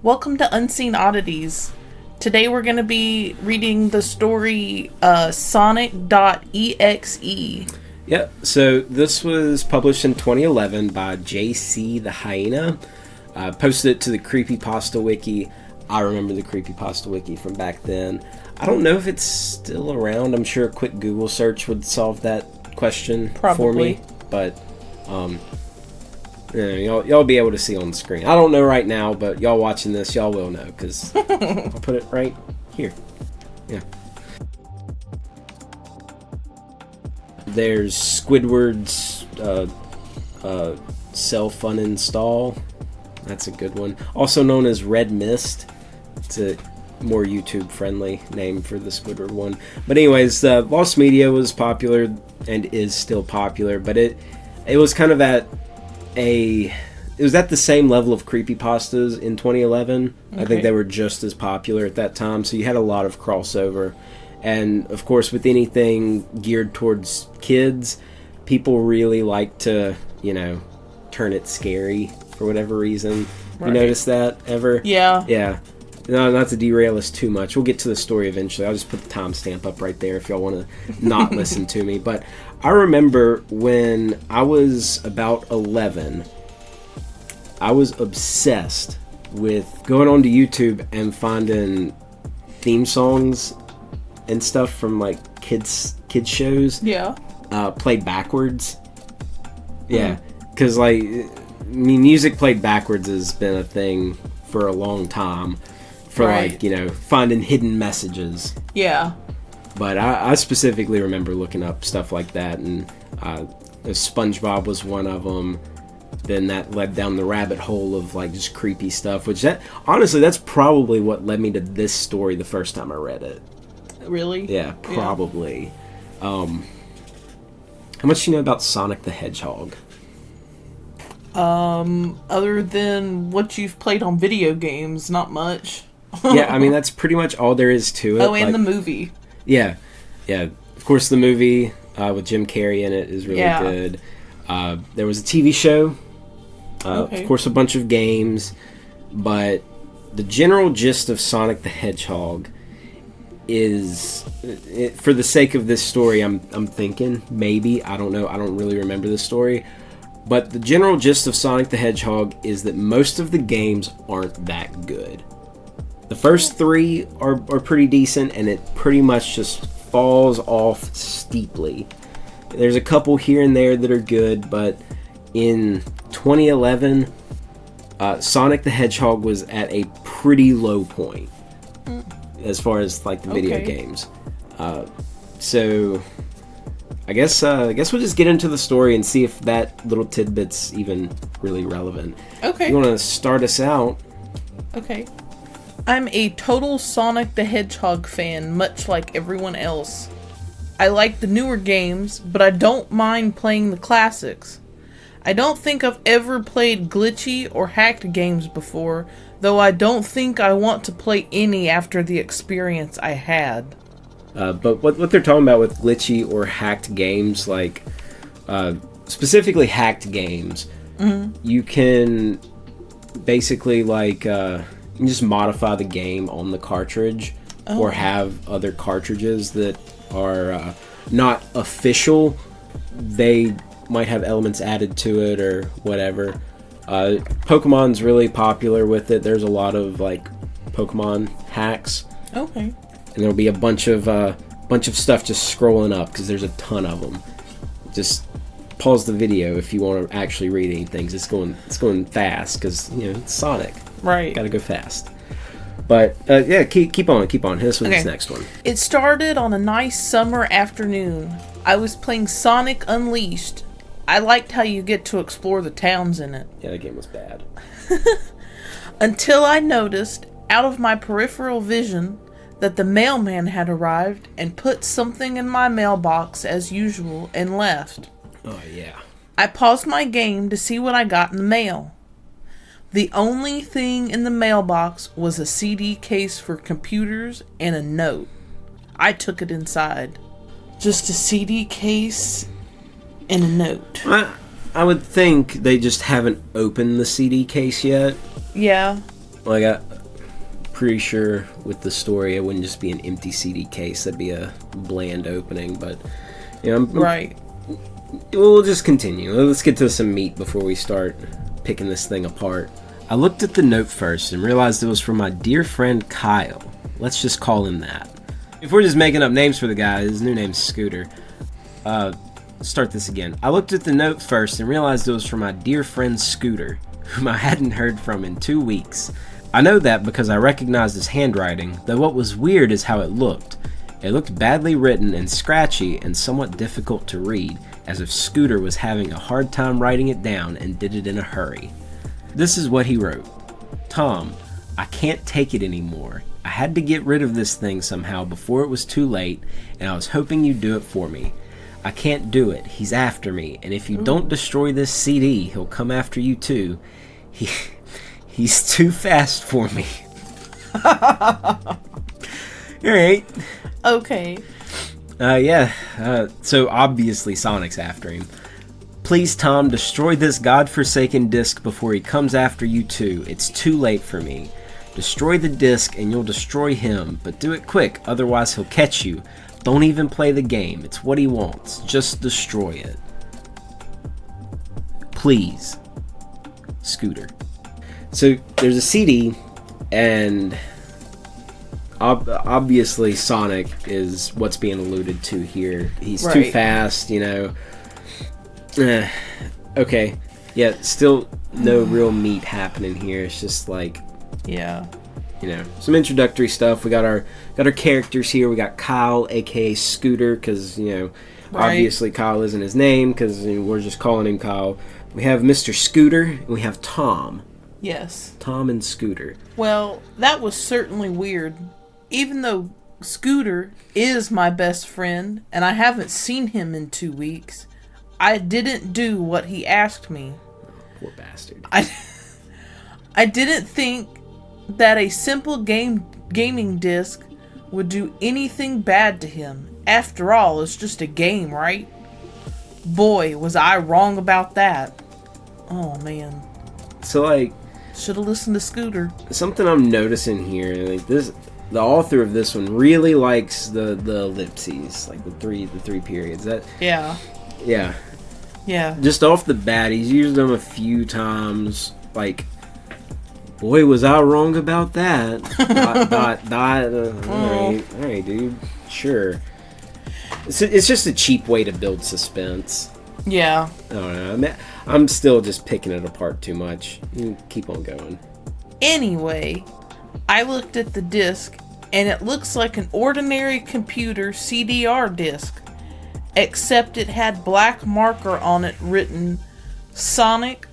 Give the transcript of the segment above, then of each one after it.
Welcome to Unseen Oddities. Today we're going to be reading the story Sonic.exe. Yep, so this was published in 2011 by JC the Hyena. Posted it to the Creepypasta wiki. I remember the Creepypasta wiki from back then. I don't know if it's still around. I'm sure a quick Google search would solve that question for me. But y'all be able to see on the screen. I don't know right now, but y'all watching this, y'all will know because I'll put it right here. Yeah. There's Squidward's Cell Fun Install. That's a good one. Also known as Red Mist. It's a more YouTube-friendly name for the Squidward one. But anyways, Lost Media was popular and is still popular, but it was kind of at the same level of creepypastas in 2011. Okay. I think they were just as popular at that time, so you had a lot of crossover. And of course, with anything geared towards kids, people really like to, turn it scary for whatever reason. Right. You notice that ever? Yeah. Yeah. No, not to derail us too much. We'll get to the story eventually. I'll just put the timestamp up right there if y'all want to not listen to me. But I remember when I was about 11, I was obsessed with going onto YouTube and finding theme songs and stuff from like kids shows. Yeah. Played backwards. Yeah, because music played backwards has been a thing for a long time. For right. Finding hidden messages. Yeah. But I specifically remember looking up stuff like that, and SpongeBob was one of them. Then that led down the rabbit hole of just creepy stuff, honestly, that's probably what led me to this story the first time I read it. Really? Yeah, probably. Yeah. How much do you know about Sonic the Hedgehog? Other than what you've played on video games, not much. Yeah, I mean, that's pretty much all there is to it. Oh, and the movie. Yeah. Of course, the movie with Jim Carrey in it is really good. There was a TV show. Of course, a bunch of games. But the general gist of Sonic the Hedgehog is, for the sake of this story, I'm thinking, maybe, I don't know, I don't really remember this story. But the general gist of Sonic the Hedgehog is that most of the games aren't that good. The first three are pretty decent, and it pretty much just falls off steeply. There's a couple here and there that are good, but in 2011, Sonic the Hedgehog was at a pretty low point as far as the video games. So I guess we'll just get into the story and see if that little tidbit's even really relevant. Okay. You want to start us out? Okay. I'm a total Sonic the Hedgehog fan, much like everyone else. I like the newer games, but I don't mind playing the classics. I don't think I've ever played glitchy or hacked games before, though I don't think I want to play any after the experience I had. But what they're talking about with glitchy or hacked games, specifically hacked games, you can basically you can just modify the game on the cartridge or have other cartridges that are not official. They might have elements added to it or whatever. Pokemon's really popular with it. There's a lot of Pokemon hacks. Okay. And there'll be a bunch of stuff just scrolling up because there's a ton of them. Just pause the video if you want to actually read anything. It's going fast because it's Sonic. Right. Gotta go fast. But keep on. Hit us with this next one. It started on a nice summer afternoon. I was playing Sonic Unleashed. I liked how you get to explore the towns in it. Yeah, that game was bad. Until I noticed, out of my peripheral vision, that the mailman had arrived and put something in my mailbox as usual and left. Oh, yeah. I paused my game to see what I got in the mail. The only thing in the mailbox was a CD case for computers and a note. I took it inside. Just a CD case and a note. I would think they just haven't opened the CD case yet. Yeah. Like pretty sure with the story it wouldn't just be an empty CD case. That'd be a bland opening, but right. We'll just continue. Let's get to some meat before we start picking this thing apart. I looked at the note first and realized it was from my dear friend Kyle. Let's just call him that. If we're just making up names for the guy, his new name's Scooter. Start this again. I looked at the note first and realized it was from my dear friend Scooter, whom I hadn't heard from in 2 weeks. I know that because I recognized his handwriting, though what was weird is how it looked. It looked badly written and scratchy and somewhat difficult to read, as if Scooter was having a hard time writing it down and did it in a hurry. This is what he wrote. Tom, I can't take it anymore. I had to get rid of this thing somehow before it was too late, and I was hoping you'd do it for me. I can't do it. He's after me, and if you don't destroy this CD, he'll come after you too. He's too fast for me. Alright. Okay. So obviously Sonic's after him. Please, Tom, destroy this godforsaken disc before he comes after you too. It's too late for me. Destroy the disc and you'll destroy him, but do it quick, otherwise he'll catch you. Don't even play the game. It's what he wants. Just destroy it. Please. Scooter. So there's a CD, and obviously Sonic is what's being alluded to here. He's too fast, Okay. Yeah, still no real meat happening here. It's just like, some introductory stuff. We got our characters here. We got Kyle, aka Scooter, because obviously Kyle isn't his name, because we're just calling him Kyle. We have Mr. Scooter, and we have Tom. Yes. Tom and Scooter. Well, that was certainly weird. Even though Scooter is my best friend, and I haven't seen him in 2 weeks, I didn't do what he asked me. Poor bastard. I didn't think that a simple gaming disc would do anything bad to him. After all, it's just a game, right? Boy, was I wrong about that. Oh, man. So, should have listened to Scooter. Something I'm noticing here, the author of this one really likes the ellipses, like the three periods. Yeah. Just off the bat, he's used them a few times. Boy, was I wrong about that. All right, dude. Sure. It's just a cheap way to build suspense. Yeah. I don't know. I'm still just picking it apart too much. You keep on going. Anyway, I looked at the disc, and it looks like an ordinary computer CDR disc, except it had black marker on it written Sonic.exe,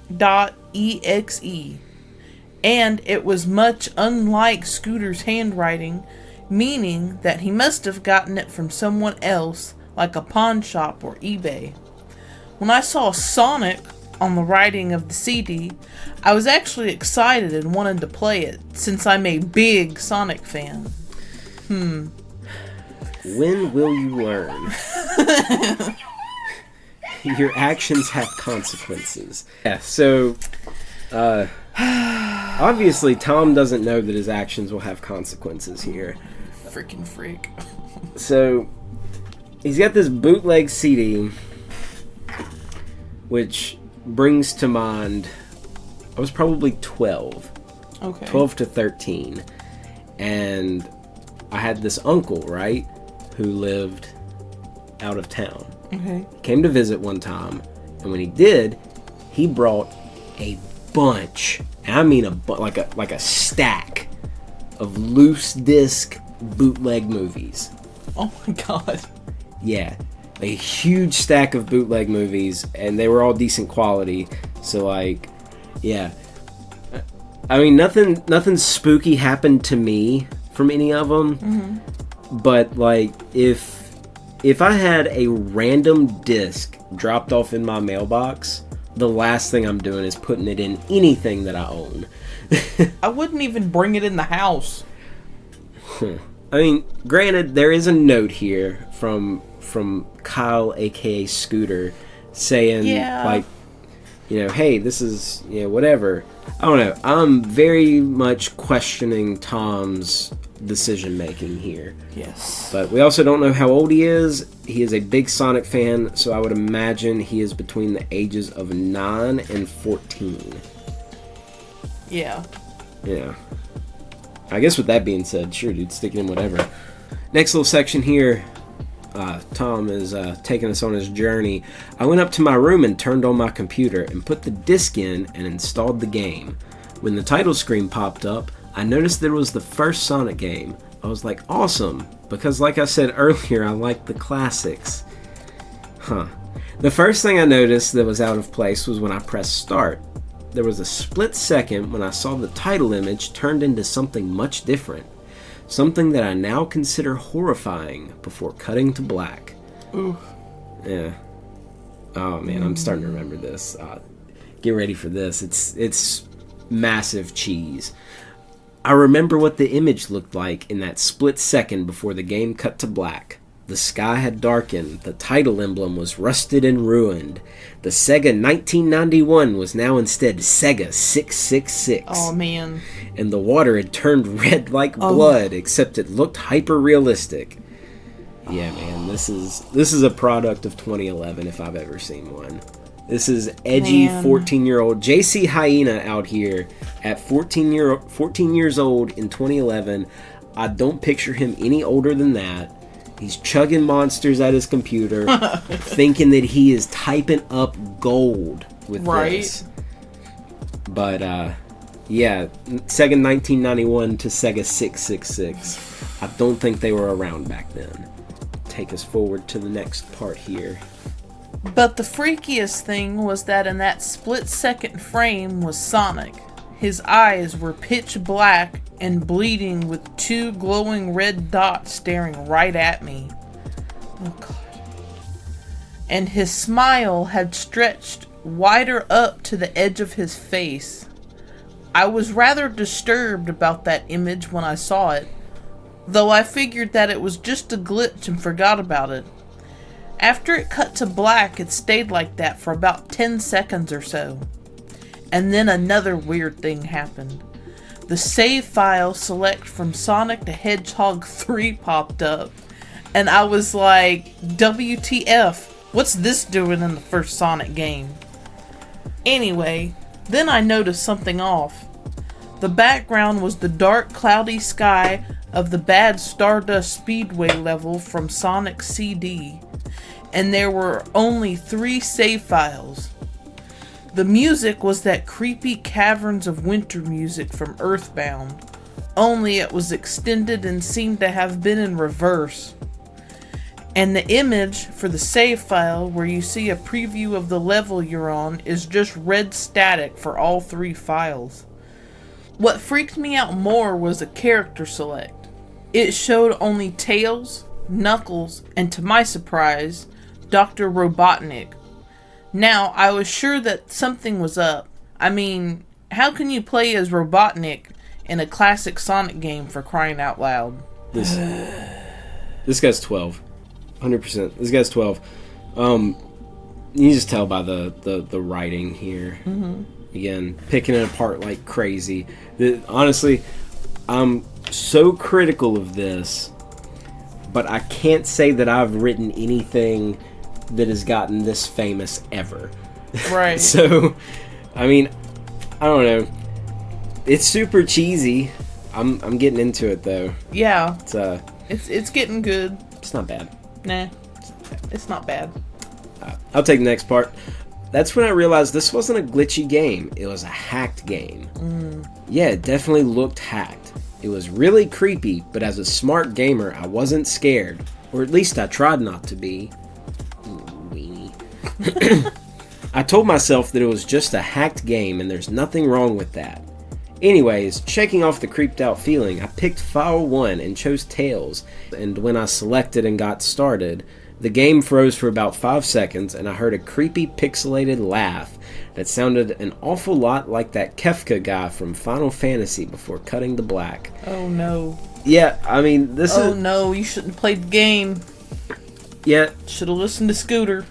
and it was much unlike Scooter's handwriting, meaning that he must have gotten it from someone else, like a pawn shop or eBay. When I saw Sonic on the writing of the CD, I was actually excited and wanted to play it, since I'm a big Sonic fan. When will you learn? Your actions have consequences. Yeah, so, obviously Tom doesn't know that his actions will have consequences here. Freaking freak. So, he's got this bootleg CD, which brings to mind, I was probably 12. Okay. 12 to 13. And I had this uncle, right, who lived out of town. Okay. Came to visit one time, and when he did, he brought a bunch, and I mean like a stack of loose disc bootleg movies. Oh my god. Yeah. A huge stack of bootleg movies, and they were all decent quality. So, yeah. I mean, nothing spooky happened to me from any of them. Mm-hmm. But, if I had a random disc dropped off in my mailbox, the last thing I'm doing is putting it in anything that I own. I wouldn't even bring it in the house. I mean, granted, there is a note here from Kyle, aka Scooter, saying hey, this is, whatever. I don't know. I'm very much questioning Tom's decision making here. Yes. But we also don't know how old he is. He is a big Sonic fan, so I would imagine he is between the ages of 9 and 14. Yeah. Yeah. I guess with that being said, sure, dude, stick it in whatever. Next little section here. Tom is taking us on his journey. I went up to my room and turned on my computer and put the disc in and installed the game. When the title screen popped up, I noticed there was the first Sonic game. I was like, awesome, because like I said earlier, I like the classics. The first thing I noticed that was out of place was when I pressed start. There was a split second when I saw the title image turned into something much different. Something that I now consider horrifying before cutting to black. Ooh. Yeah. Oh man, I'm starting to remember this. Get ready for this. It's massive cheese. I remember what the image looked like in that split second before the game cut to black. The sky had darkened, the title emblem was rusted and ruined. The Sega 1991 was now instead Sega 666. Oh man. And the water had turned red like blood, except it looked hyper-realistic. Yeah, man, this is a product of 2011 if I've ever seen one. This is edgy 14-year-old JC Hyena out here at 14 years old in 2011. I don't picture him any older than that. He's chugging monsters at his computer, thinking that he is typing up gold with this. But, yeah, Sega 1991 to Sega 666. I don't think they were around back then. Take us forward to the next part here. But the freakiest thing was that in that split-second frame was Sonic. His eyes were pitch black and bleeding with 2 glowing red dots staring right at me. Oh god. And his smile had stretched wider up to the edge of his face. I was rather disturbed about that image when I saw it, though I figured that it was just a glitch and forgot about it. After it cut to black, it stayed like that for about 10 seconds or so. And then another weird thing happened. The save file select from Sonic the Hedgehog 3 popped up. And I was like, WTF, what's this doing in the first Sonic game? Anyway, then I noticed something off. The background was the dark, cloudy sky of the bad Stardust Speedway level from Sonic CD. And there were only 3 save files. The music was that creepy Caverns of Winter music from Earthbound, only it was extended and seemed to have been in reverse. And the image for the save file, where you see a preview of the level you're on, is just red static for all 3 files. What freaked me out more was the character select. It showed only Tails, Knuckles, and to my surprise, Dr. Robotnik. Now, I was sure that something was up. I mean, how can you play as Robotnik in a classic Sonic game, for crying out loud? This guy's 12. 100%. This guy's 12. You just tell by the writing here. Mm-hmm. Again, picking it apart like crazy. Honestly, I'm so critical of this, but I can't say that I've written anything that has gotten this famous ever. Right. So, I mean, I don't know. It's super cheesy. I'm getting into it though. Yeah. It's getting good. It's not bad. Nah. It's not bad. I'll take the next part. That's when I realized this wasn't a glitchy game. It was a hacked game. Yeah, it definitely looked hacked. It was really creepy, but as a smart gamer, I wasn't scared. Or at least I tried not to be. Weenie. I told myself that it was just a hacked game and there's nothing wrong with that. Anyways, shaking off the creeped out feeling, I picked File 1 and chose Tails, and when I selected and got started, the game froze for about 5 seconds and I heard a creepy pixelated laugh that sounded an awful lot like that Kefka guy from Final Fantasy before cutting to black. Oh no. Yeah, I mean, this is... Oh no, you shouldn't have played the game. Yeah. Should have listened to Scooter.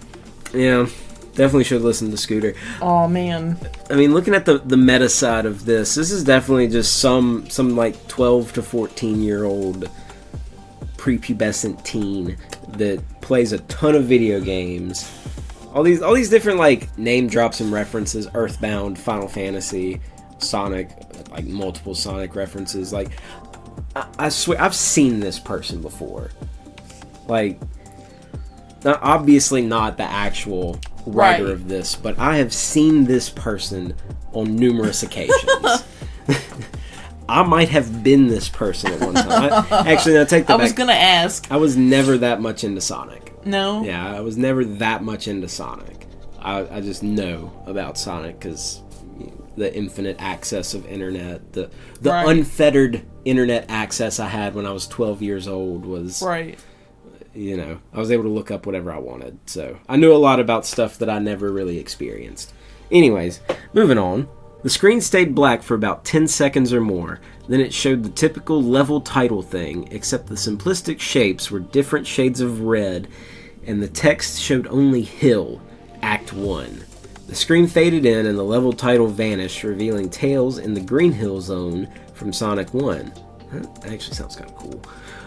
Yeah. Definitely should listen to Scooter. Oh man. I mean, looking at the meta side of this is definitely just some like 12 to 14-year-old prepubescent teen that plays a ton of video games. All these different like name drops and references: Earthbound, Final Fantasy, Sonic, like multiple Sonic references. Like, I swear I've seen this person before. Like, obviously not the actual writer of this, but I have seen this person on numerous occasions. I might have been this person at one time. Actually, I take that back. I was gonna ask. I was never that much into Sonic. No? Yeah, I was never that much into Sonic. I just know about Sonic because the infinite access of internet, the unfettered internet access I had when I was 12 years old was... Right. You know, I was able to look up whatever I wanted. So, I knew a lot about stuff that I never really experienced. Anyways, moving on. The screen stayed black for about 10 seconds or more. Then it showed the typical level title thing, except the simplistic shapes were different shades of red, and the text showed only Hill, Act 1. The screen faded in and the level title vanished, revealing Tails in the Green Hill Zone from Sonic 1. That actually sounds kind of cool.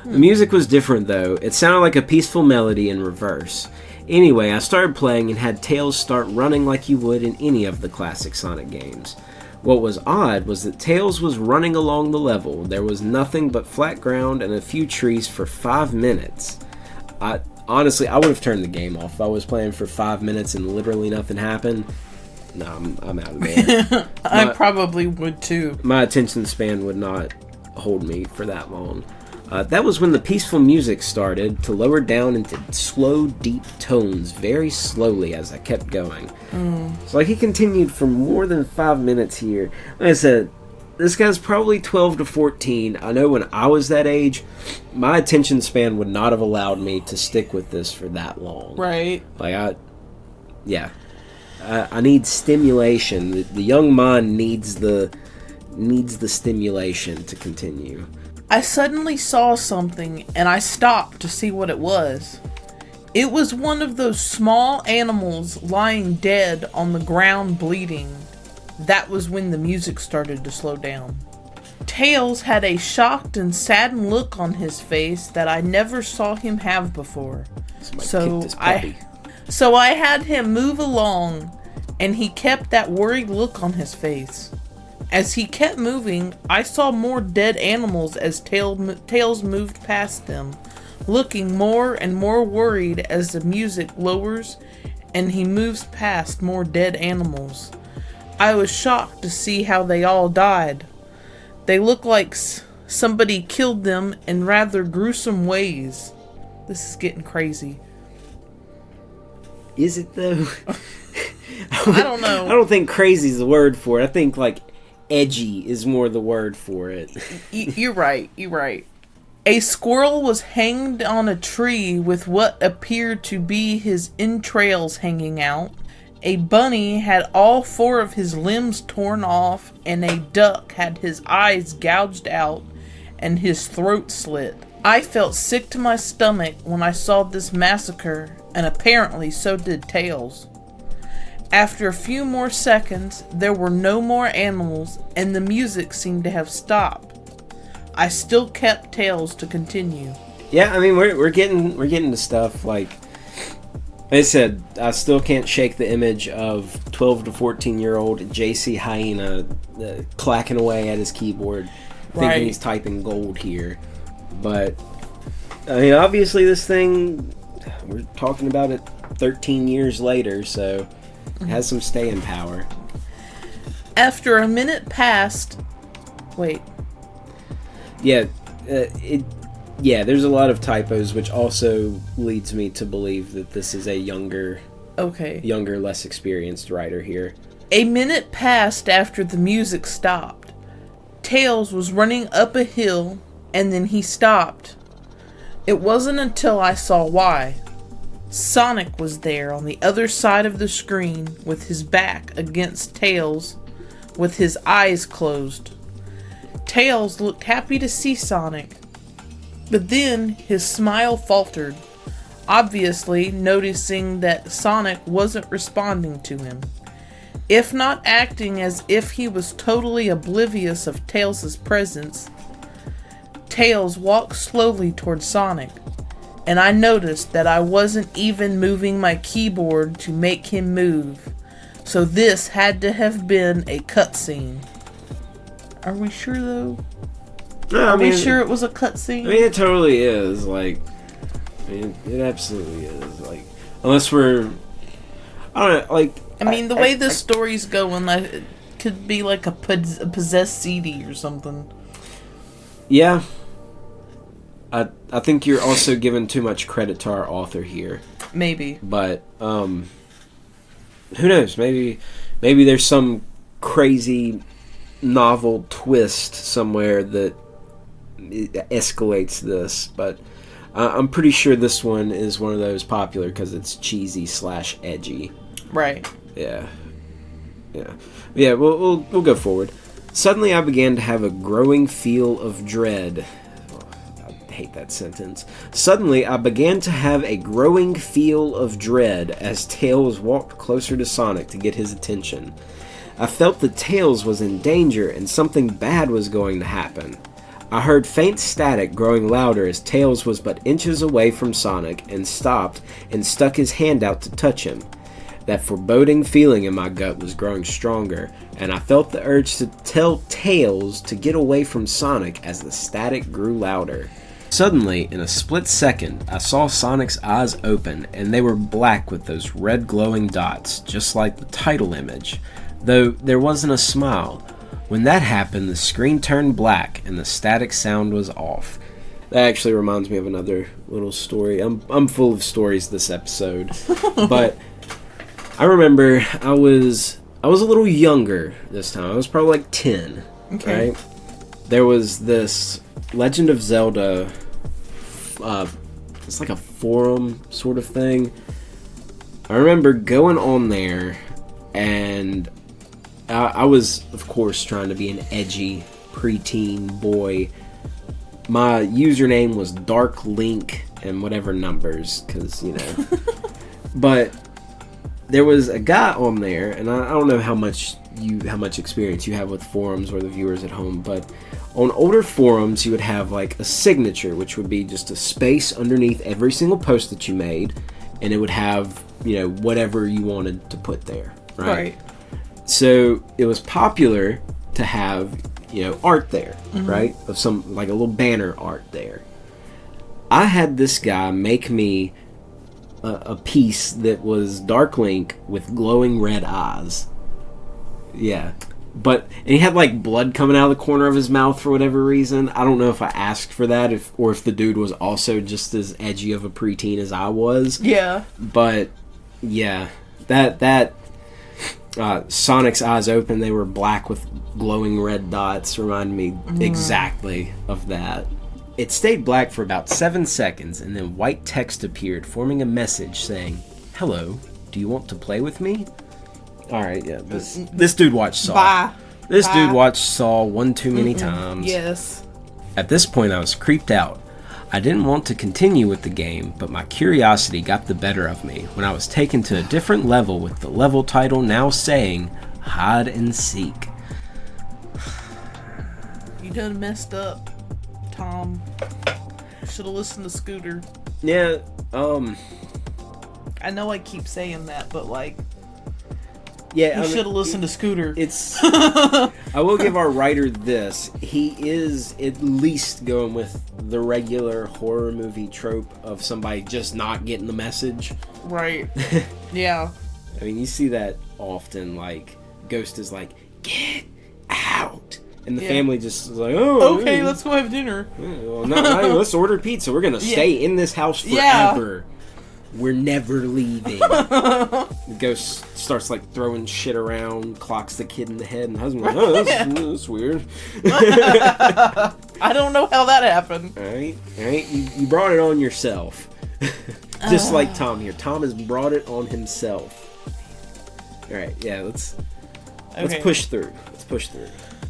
The music was different though. It sounded like a peaceful melody in reverse. Anyway, I started playing and had Tails start running like you would in any of the classic Sonic games. What was odd was that Tails was running along the level. There was nothing but flat ground and a few trees for 5 minutes. Honestly, I would have turned the game off if I was playing for 5 minutes and literally nothing happened. No, I'm out of there. I probably would too. My attention span would not hold me for that long. That was when the peaceful music started to lower down into slow, deep tones very slowly as I kept going. So like he continued for more than 5 minutes here. Like I said, this guy's probably 12 to 14. I know when I was that age, my attention span would not have allowed me to stick with this for that long. Right. Like, I need stimulation. The young mind needs the stimulation to continue. I suddenly saw something, and I stopped to see what it was. It was one of those small animals lying dead on the ground bleeding. That was when the music started to slow down. Tails had a shocked and saddened look on his face that I never saw him have before. So I had him move along, and he kept that worried look on his face. As he kept moving, I saw more dead animals as Tails moved past them, looking more and more worried as the music lowers and he moves past more dead animals. I was shocked to see how they all died. They look like somebody killed them in rather gruesome ways. This is getting crazy. Is it though? I don't know. I don't think crazy is the word for it. I think like edgy is more the word for it. You're right. A squirrel was hanged on a tree with what appeared to be his entrails hanging out. A bunny had all 4 of his limbs torn off, and a duck had his eyes gouged out and his throat slit. I felt sick to my stomach when I saw this massacre, and apparently so did Tails. After a few more seconds, there were no more animals, and the music seemed to have stopped. I still kept Tails to continue. Yeah, I mean, we're getting to stuff like I said. I still can't shake the image of 12 to 14-year-old JC Hyena clacking away at his keyboard, thinking he's typing gold here. But I mean, obviously, this thing we're talking about it 13 years later, so. It has some staying power. After a minute passed... Wait. Yeah, there's a lot of typos, which also leads me to believe that this is a younger, less experienced writer here. A minute passed after the music stopped. Tails was running up a hill, and then he stopped. It wasn't until I saw why. Sonic was there on the other side of the screen with his back against Tails, with his eyes closed. Tails looked happy to see Sonic, but then his smile faltered. obviously noticing that Sonic wasn't responding to him. If not acting as if he was totally oblivious of Tails' presence, Tails walked slowly towards Sonic, and I noticed that I wasn't even moving my keyboard to make him move, so this had to have been a cutscene. Are we sure though? No, Are we sure it was a cutscene? I mean, it totally is. Like, I mean, it absolutely is. Like, unless we're, I don't know. Like, I mean, the way this story's going, like, it could be like a possessed CD or something. Yeah. I think you're also giving too much credit to our author here. Maybe. But who knows? Maybe there's some crazy novel twist somewhere that escalates this. But I'm pretty sure this one is one of those popular because it's cheesy / edgy. Right. Yeah. We'll go forward. Suddenly, I began to have a growing feel of dread. I hate that sentence. Suddenly, I began to have a growing feel of dread as Tails walked closer to Sonic to get his attention. I felt that Tails was in danger and something bad was going to happen. I heard faint static growing louder as Tails was but inches away from Sonic and stopped and stuck his hand out to touch him. That foreboding feeling in my gut was growing stronger, and I felt the urge to tell Tails to get away from Sonic as the static grew louder. Suddenly, in a split second, I saw Sonic's eyes open, and they were black with those red glowing dots, just like the title image, though there wasn't a smile. When that happened, the screen turned black, and the static sound was off. That actually reminds me of another little story. I'm full of stories this episode, but I remember I was a little younger this time. I was probably like 10. Okay. Right? There was this Legend of Zelda. It's like a forum sort of thing. I remember going on there, and I was, of course, trying to be an edgy preteen boy. My username was Dark Link and whatever numbers, because but there was a guy on there, and I don't know how much experience you have with forums or the viewers at home, but on older forums you would have like a signature, which would be just a space underneath every single post that you made, and it would have whatever you wanted to put there, right? So it was popular to have art there, right, of some like a little banner art there. I had this guy make me a piece that was Dark Link with glowing red eyes. Yeah. And he had like blood coming out of the corner of his mouth for whatever reason. I don't know if I asked for that or if the dude was also just as edgy of a preteen as I was. Yeah. But yeah, that Sonic's eyes open, they were black with glowing red dots, reminded me exactly of that. It stayed black for about 7 seconds, and then white text appeared, forming a message saying, "Hello, do you want to play with me?" Alright, yeah, this dude watched Saw. Bye. Dude watched Saw one too many times. Yes. At this point, I was creeped out. I didn't want to continue with the game, but my curiosity got the better of me when I was taken to a different level with the level title now saying, Hide and Seek. You done messed up, Tom. Should have listened to Scooter. Yeah, I know I keep saying that, but like, yeah, you should have listened to Scooter. I will give our writer this. He is at least going with the regular horror movie trope of somebody just not getting the message. Right. Yeah. I mean, you see that often, like, Ghost is like, "Get out!" And the family just is like, "Oh, okay, let's go have dinner." Well, let's order pizza. We're gonna stay in this house forever. Yeah. We're never leaving. The ghost starts like throwing shit around, clocks the kid in the head, and the husband's like, "Oh, that's weird." I don't know how that happened. All right, you brought it on yourself. Just like Tom here. Tom has brought it on himself. All right, yeah, let's push through.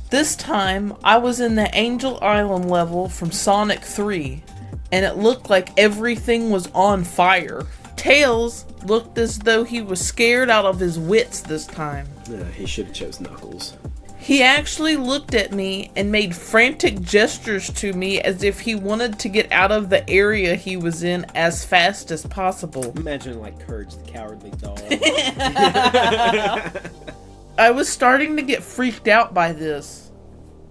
This time, I was in the Angel Island level from Sonic 3, and it looked like everything was on fire. Tails looked as though he was scared out of his wits this time. Yeah, he should have chose Knuckles. He actually looked at me and made frantic gestures to me as if he wanted to get out of the area he was in as fast as possible. Imagine like Courage the Cowardly Dog. I was starting to get freaked out by this.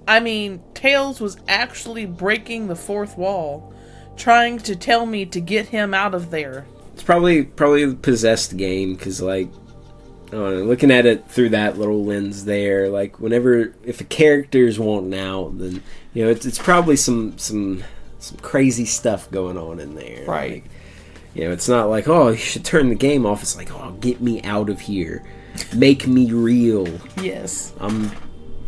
I mean, Tails was actually breaking the fourth wall, trying to tell me to get him out of there. It's probably a possessed game, because like, I don't know, looking at it through that little lens there, like if a character's wanting out, then you know it's probably some crazy stuff going on in there. Right. Like, you know, it's not like, oh, you should turn the game off. It's like, oh, get me out of here, make me real. Yes. I'm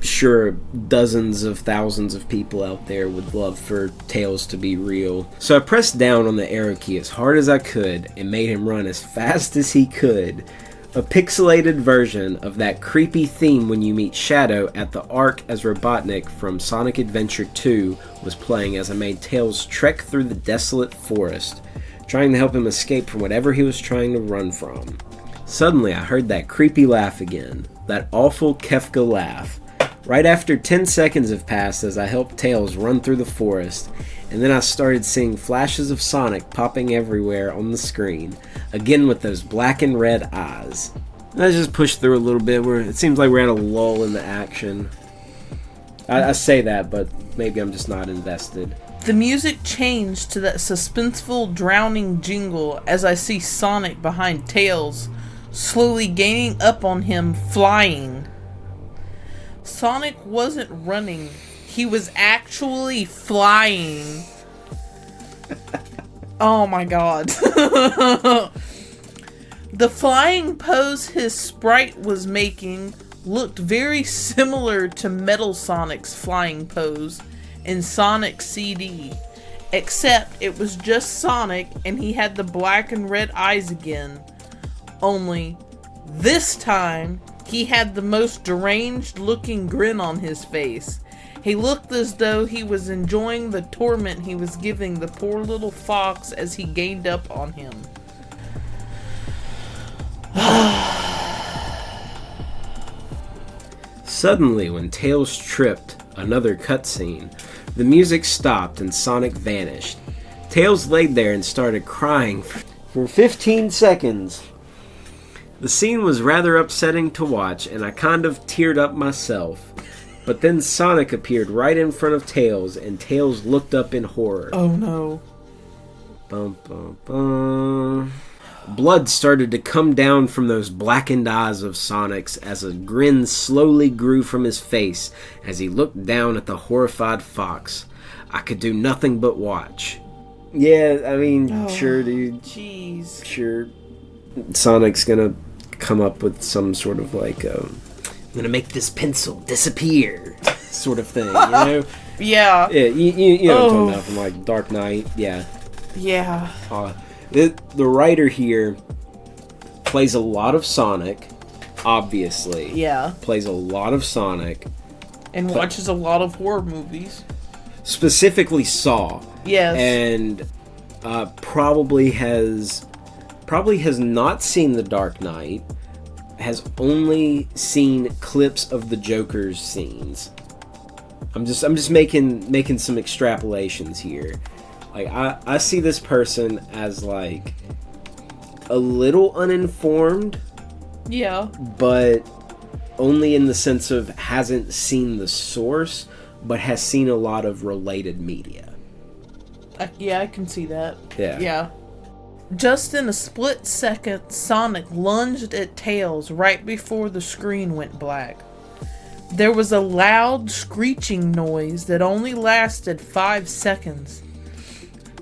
sure dozens of thousands of people out there would love for Tails to be real. So I pressed down on the arrow key as hard as I could and made him run as fast as he could. A pixelated version of that creepy theme when you meet Shadow at the Ark as Robotnik from Sonic Adventure 2 was playing as I made Tails trek through the desolate forest, trying to help him escape from whatever he was trying to run from. Suddenly I heard that creepy laugh again, that awful Kefka laugh. Right after 10 seconds have passed as I helped Tails run through the forest, and then I started seeing flashes of Sonic popping everywhere on the screen, again with those black and red eyes. Let's just push through a little bit where it seems like we're at a lull in the action. I say that, but maybe I'm just not invested. The music changed to that suspenseful, drowning jingle as I see Sonic behind Tails, slowly gaining up on him, flying. Sonic wasn't running. He was actually flying. Oh my god. The flying pose his sprite was making looked very similar to Metal Sonic's flying pose in Sonic CD, except it was just Sonic and he had the black and red eyes again. Only this time he had the most deranged looking grin on his face. He looked as though he was enjoying the torment he was giving the poor little fox as he gained up on him. Suddenly, when Tails tripped, another cutscene, the music stopped and Sonic vanished. Tails laid there and started crying for 15 seconds. The scene was rather upsetting to watch, and I kind of teared up myself. But then Sonic appeared right in front of Tails, and Tails looked up in horror. Oh no. Bum, bum, bum. Blood started to come down from those blackened eyes of Sonic's as a grin slowly grew from his face as he looked down at the horrified fox. I could do nothing but watch. Yeah, I mean, sure, dude. Jeez. Sure. Sonic's gonna come up with some sort of like, I'm gonna make this pencil disappear sort of thing, you know? Yeah. Yeah, you know what I'm talking about from like Dark Knight, yeah. Yeah. The writer here plays a lot of Sonic, obviously. Yeah. Plays a lot of Sonic. And watches a lot of horror movies. Specifically Saw. Yes. And probably has not seen The Dark Knight, has only seen clips of the Joker's scenes. I'm just making some extrapolations here. Like, I see this person as, like, a little uninformed. Yeah. But only in the sense of hasn't seen the source, but has seen a lot of related media. I can see that. Yeah. Yeah. Just in a split second, Sonic lunged at Tails right before the screen went black. There was a loud screeching noise that only lasted 5 seconds.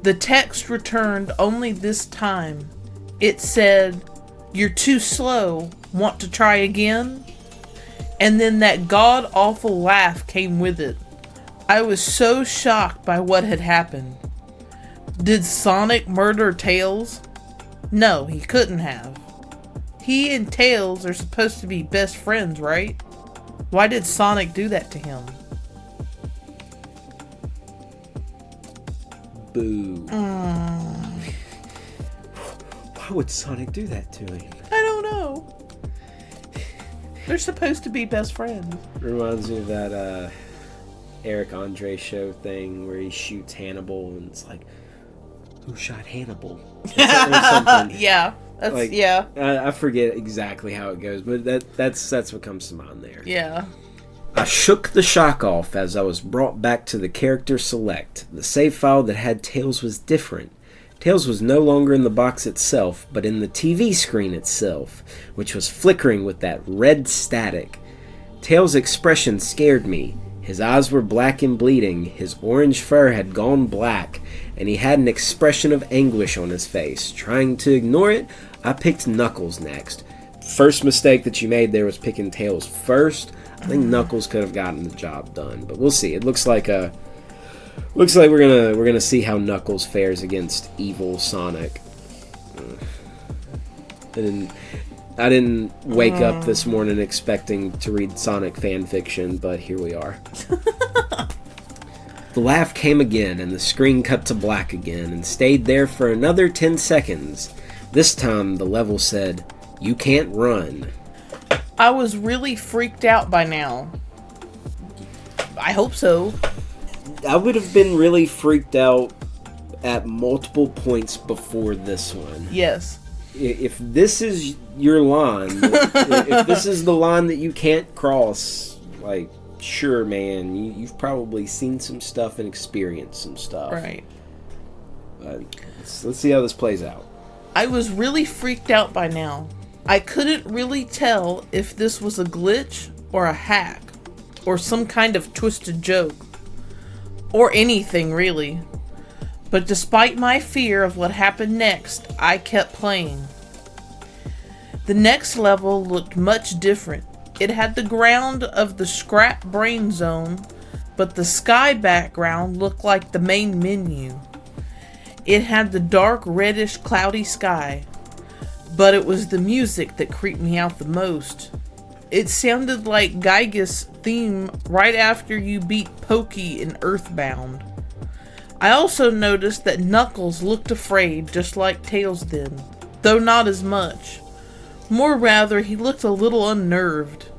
The text returned only this time. It said, "You're too slow. Want to try again?" And then that god-awful laugh came with it. I was so shocked by what had happened. Did Sonic murder Tails? No, he couldn't have. He and Tails are supposed to be best friends, right? Why did Sonic do that to him? Boo. Why would Sonic do that to him? I don't know. They're supposed to be best friends. Reminds me of that Eric Andre show thing where he shoots Hannibal and it's like, who shot Hannibal? Yeah. That's, like, yeah. I forget exactly how it goes, but that's what comes to mind there. Yeah. I shook the shock off as I was brought back to the character select. The save file that had Tails was different. Tails was no longer in the box itself, but in the TV screen itself, which was flickering with that red static. Tails' expression scared me. His eyes were black and bleeding, his orange fur had gone black, and he had an expression of anguish on his face. Trying to ignore it, I picked Knuckles next. First mistake that you made there was picking Tails first. I think Knuckles could have gotten the job done, but we'll see. It looks like we're gonna see how Knuckles fares against evil Sonic. I didn't wake up this morning expecting to read Sonic fan fiction, but here we are. The laugh came again, and the screen cut to black again, and stayed there for another 10 seconds. This time, the level said, "You can't run." I was really freaked out by now. I hope so. I would have been really freaked out at multiple points before this one. Yes. If this is your line, if this is the line that you can't cross, like, sure, man, you've probably seen some stuff and experienced some stuff. Right. Let's see how this plays out. I was really freaked out by now. I couldn't really tell if this was a glitch or a hack or some kind of twisted joke or anything really. But despite my fear of what happened next, I kept playing. The next level looked much different. It had the ground of the scrap brain zone, but the sky background looked like the main menu. It had the dark reddish cloudy sky, but it was the music that creeped me out the most. It sounded like Gyga's theme right after you beat Pokey in Earthbound. I also noticed that Knuckles looked afraid just like Tails did, though not as much. More rather, he looked a little unnerved.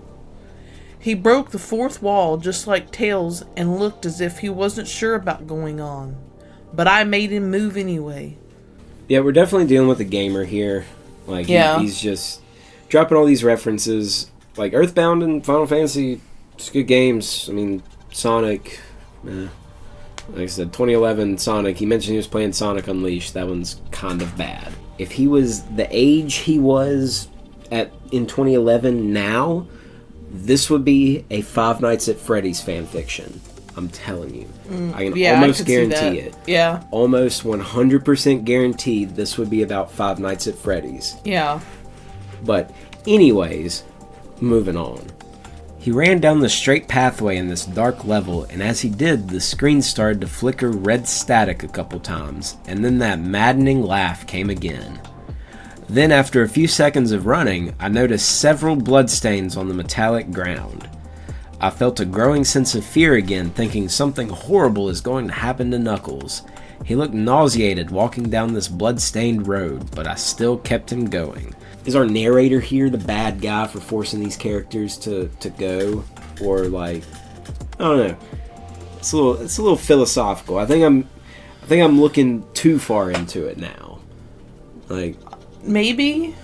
He broke the fourth wall just like Tails and looked as if he wasn't sure about going on. But I made him move anyway. Yeah, we're definitely dealing with a gamer here. Like, he's just dropping all these references. Like, Earthbound and Final Fantasy, it's good games. I mean, Sonic, like I said, 2011 Sonic, he mentioned he was playing Sonic Unleashed. That one's kind of bad. If he was the age he was in 2011 now, this would be a Five Nights at Freddy's fanfiction. I'm telling you. I can almost guarantee it. Yeah. Almost 100% guaranteed this would be about Five Nights at Freddy's. Yeah. But anyways, moving on. He ran down the straight pathway in this dark level, and as he did, the screen started to flicker red static a couple times, and then that maddening laugh came again. Then, after a few seconds of running, I noticed several bloodstains on the metallic ground. I felt a growing sense of fear again, thinking something horrible is going to happen to Knuckles. He looked nauseated walking down this blood-stained road, but I still kept him going. Is our narrator here the bad guy for forcing these characters to go? Or, like, I don't know. It's a little philosophical. I think I'm looking too far into it now. Like, maybe?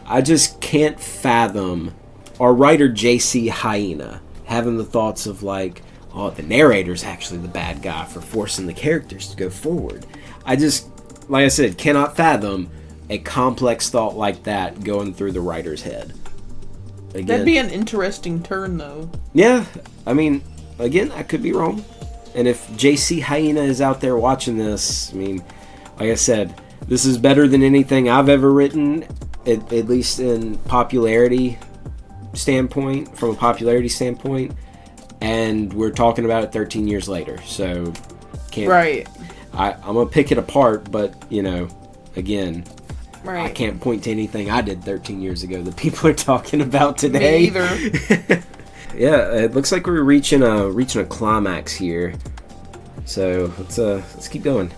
I just can't fathom our writer JC Hyena having the thoughts of, like, oh, the narrator's actually the bad guy for forcing the characters to go forward. I just, like I said, cannot fathom a complex thought like that going through the writer's head. Again, that'd be an interesting turn, though. Yeah, I mean, again, I could be wrong. And if JC Hyena is out there watching this, I mean, like I said, this is better than anything I've ever written, at least in popularity standpoint, from a popularity standpoint. And we're talking about it 13 years later, so can't. Right. I'm gonna pick it apart, but you know, again, right. I can't point to anything I did 13 years ago that people are talking about today. Me either. Yeah, it looks like we're reaching a climax here. So let's keep going.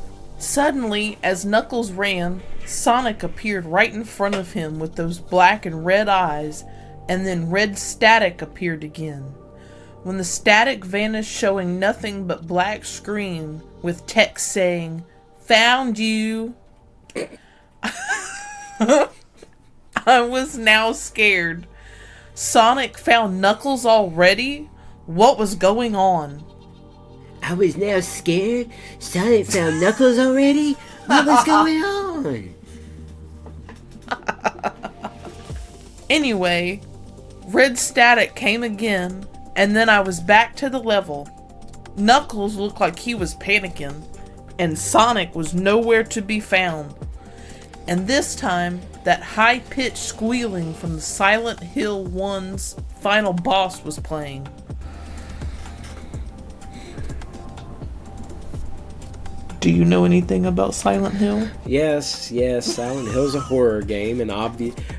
Suddenly, as Knuckles ran, Sonic appeared right in front of him with those black and red eyes, and then red static appeared again. When the static vanished, showing nothing but black screen with text saying, "Found you." I was now scared. Sonic found Knuckles already? What was going on? I was now scared. Sonic found Knuckles already? What was going on? Anyway, red static came again, and then I was back to the level. Knuckles looked like he was panicking, and Sonic was nowhere to be found. And this time, that high-pitched squealing from the Silent Hill 1's final boss was playing. Do you know anything about Silent Hill? Yes, Silent Hill's a horror game, and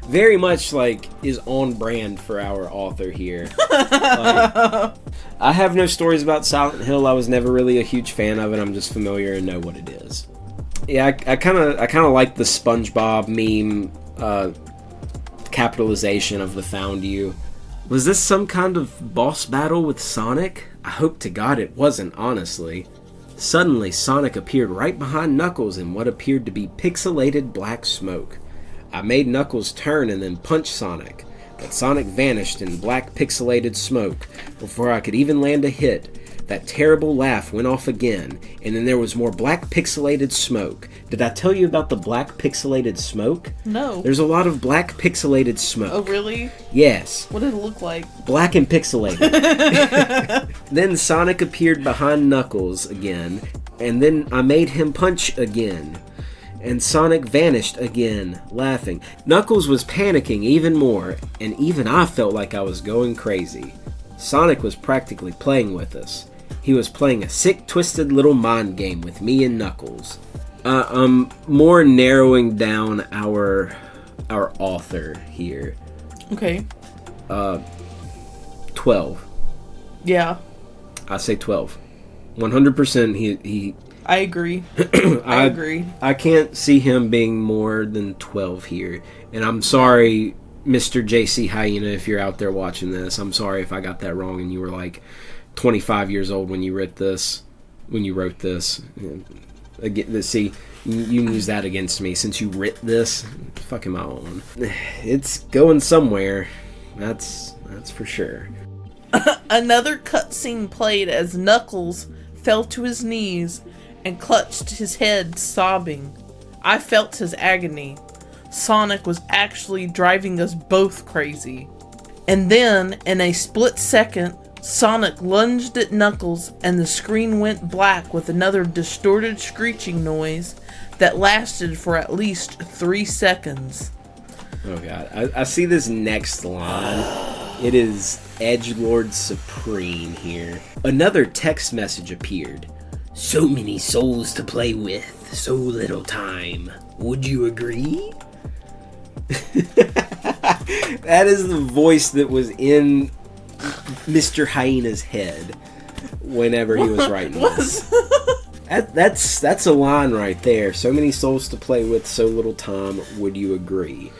very much like is on brand for our author here. I have no stories about Silent Hill. I was never really a huge fan of it. I'm just familiar and know what it is. Yeah, I kind of like the SpongeBob meme capitalization of the "found you." Was this some kind of boss battle with Sonic? I hope to God it wasn't, honestly. Suddenly, Sonic appeared right behind Knuckles in what appeared to be pixelated black smoke. I made Knuckles turn and then punch Sonic, but Sonic vanished in black pixelated smoke before I could even land a hit. That terrible laugh went off again, and then there was more black pixelated smoke. Did I tell you about the black pixelated smoke? No. There's a lot of black pixelated smoke. Oh, really? Yes. What did it look like? Black and pixelated. Then Sonic appeared behind Knuckles again, and then I made him punch again. And Sonic vanished again, laughing. Knuckles was panicking even more, and even I felt like I was going crazy. Sonic was practically playing with us. He was playing a sick, twisted little mind game with me and Knuckles. I'm more narrowing down our author here. Okay. 12. Yeah. I say 12. 100% he I agree. I agree. I can't see him being more than 12 here. And I'm sorry, Mr. JC Hyena, if you're out there watching this. I'm sorry if I got that wrong and you were like 25 years old when you wrote this. Again, see, you can use that against me since you writ this. Fucking my own. It's going somewhere. That's for sure. Another cutscene played as Knuckles fell to his knees and clutched his head, sobbing. I felt his agony. Sonic was actually driving us both crazy. And then, in a split second, Sonic lunged at Knuckles and the screen went black with another distorted screeching noise that lasted for at least 3 seconds. Oh god, I see this next line. It is Edgelord Supreme here. Another text message appeared. So many souls to play with, so little time. Would you agree? That is the voice that was in Mr. Hyena's head whenever he was writing this. That's a line right there. So many souls to play with, so little time. Would you agree?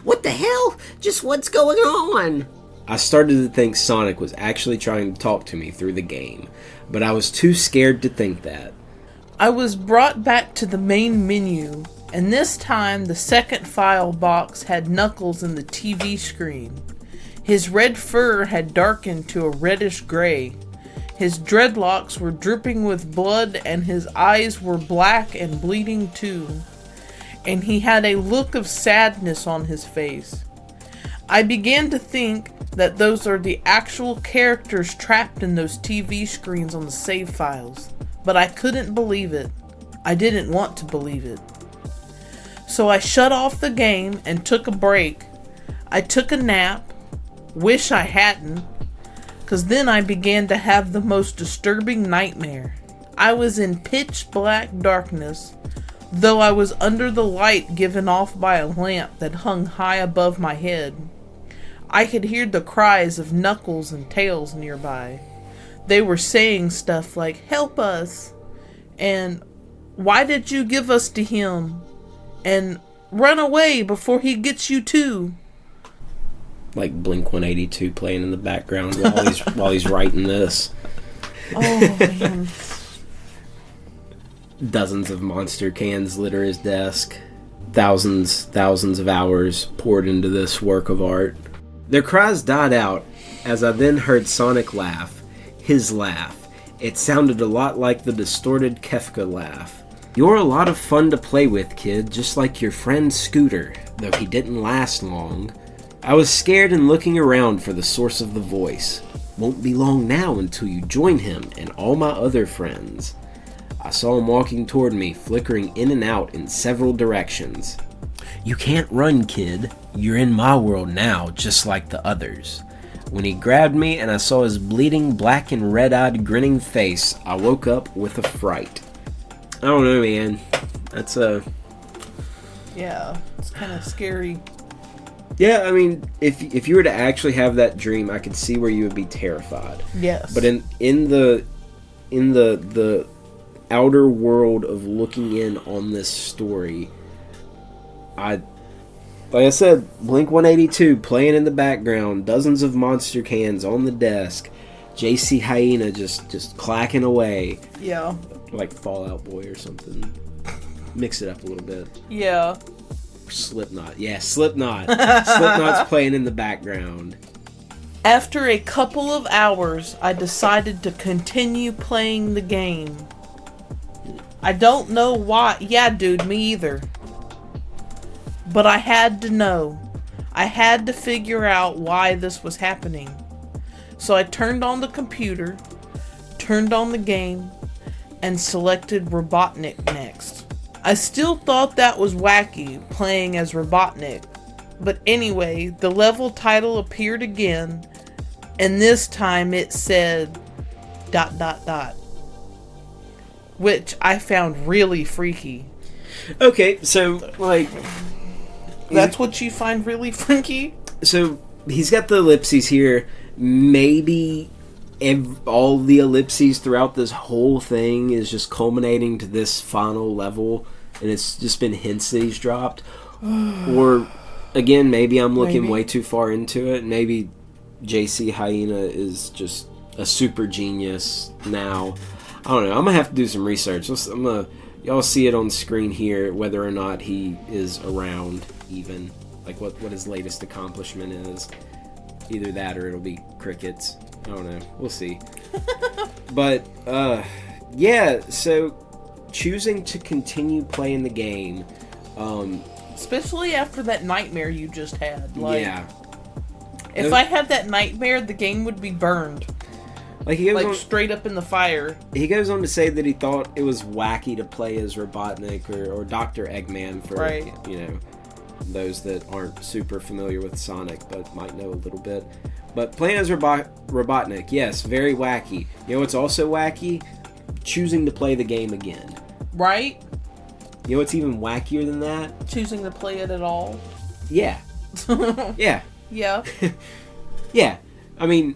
What the hell? Just what's going on? I started to think Sonic was actually trying to talk to me through the game, but I was too scared to think that. I was brought back to the main menu, and this time the second file box had Knuckles in the TV screen. His red fur had darkened to a reddish gray. His dreadlocks were dripping with blood and his eyes were black and bleeding too. And he had a look of sadness on his face. I began to think that those are the actual characters trapped in those TV screens on the save files. But I couldn't believe it. I didn't want to believe it. So I shut off the game and took a break. I took a nap. Wish I hadn't. Because then I began to have the most disturbing nightmare. I was in pitch black darkness, though I was under the light given off by a lamp that hung high above my head. I could hear the cries of Knuckles and Tails nearby. They were saying stuff like, "Help us," and Why did you give us to him? And run away before he gets you too. Like Blink-182 playing in the background while he's writing this. Oh, man. Dozens of monster cans litter his desk. Thousands of hours poured into this work of art. Their cries died out as I then heard Sonic laugh. His laugh. It sounded a lot like the distorted Kefka laugh. You're a lot of fun to play with, kid, just like your friend Scooter, though he didn't last long. I was scared and looking around for the source of the voice. Won't be long now until you join him and all my other friends. I saw him walking toward me, flickering in and out in several directions. You can't run, kid. You're in my world now, just like the others. When he grabbed me and I saw his bleeding, black and red-eyed, grinning face, I woke up with a fright. I don't know, man. That's Yeah, it's kind of scary. Yeah, I mean, if you were to actually have that dream, I could see where you would be terrified. Yes. But in the outer world of looking in on this story, like I said, Blink-182 playing in the background, dozens of monster cans on the desk, JC Hyena just clacking away. Yeah. Like Fall Out Boy or something. Mix it up a little bit. Yeah. Slipknot. Yeah, Slipknot. Slipknot's playing in the background. After a couple of hours, I decided to continue playing the game. I don't know why. Yeah, dude, me either. But I had to know. I had to figure out why this was happening. So I turned on the computer, turned on the game, and selected Robotnik next. I still thought that was wacky, playing as Robotnik. But anyway, the level title appeared again, and this time it said ... which I found really freaky. Okay, so, like... That's what you find really freaky? So, he's got the ellipses here. Maybe all the ellipses throughout this whole thing is just culminating to this final level, and it's just been hints that he's dropped. Or, again, maybe I'm looking way too far into it. Maybe JC Hyena is just a super genius now. I don't know. I'm gonna have to do some research. Y'all see it on screen here, whether or not he is around, even. Like, what his latest accomplishment is. Either that or it'll be crickets. I don't know. We'll see. But, yeah, so choosing to continue playing the game. Especially after that nightmare you just had. Like, yeah. If I had that nightmare, the game would be burned. Like, he goes on, straight up in the fire. He goes on to say that he thought it was wacky to play as Robotnik or Dr. Eggman for, those that aren't super familiar with Sonic but might know a little bit. But playing as Robotnik, yes, very wacky. You know what's also wacky? Choosing to play the game again. Right? You know what's even wackier than that? Choosing to play it at all. Yeah. Yeah. Yeah. Yeah. I mean,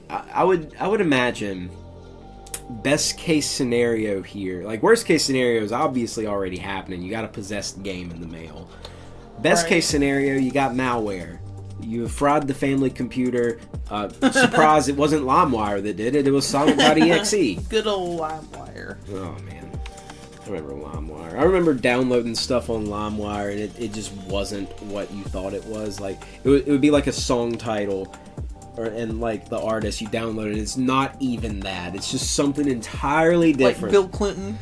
I would imagine best case scenario here. Like, worst case scenario is obviously already happening. You got a possessed game in the mail. Best case scenario, you got malware. You fraud the family computer. Surprise, it wasn't LimeWire that did it. It was Sonic.exe. Good old LimeWire. Oh, man. I remember LimeWire. I remember downloading stuff on LimeWire, and it just wasn't what you thought it was. Like, it would be like a song title, and like the artist you download it. It's not even that. It's just something entirely different. Like Bill Clinton.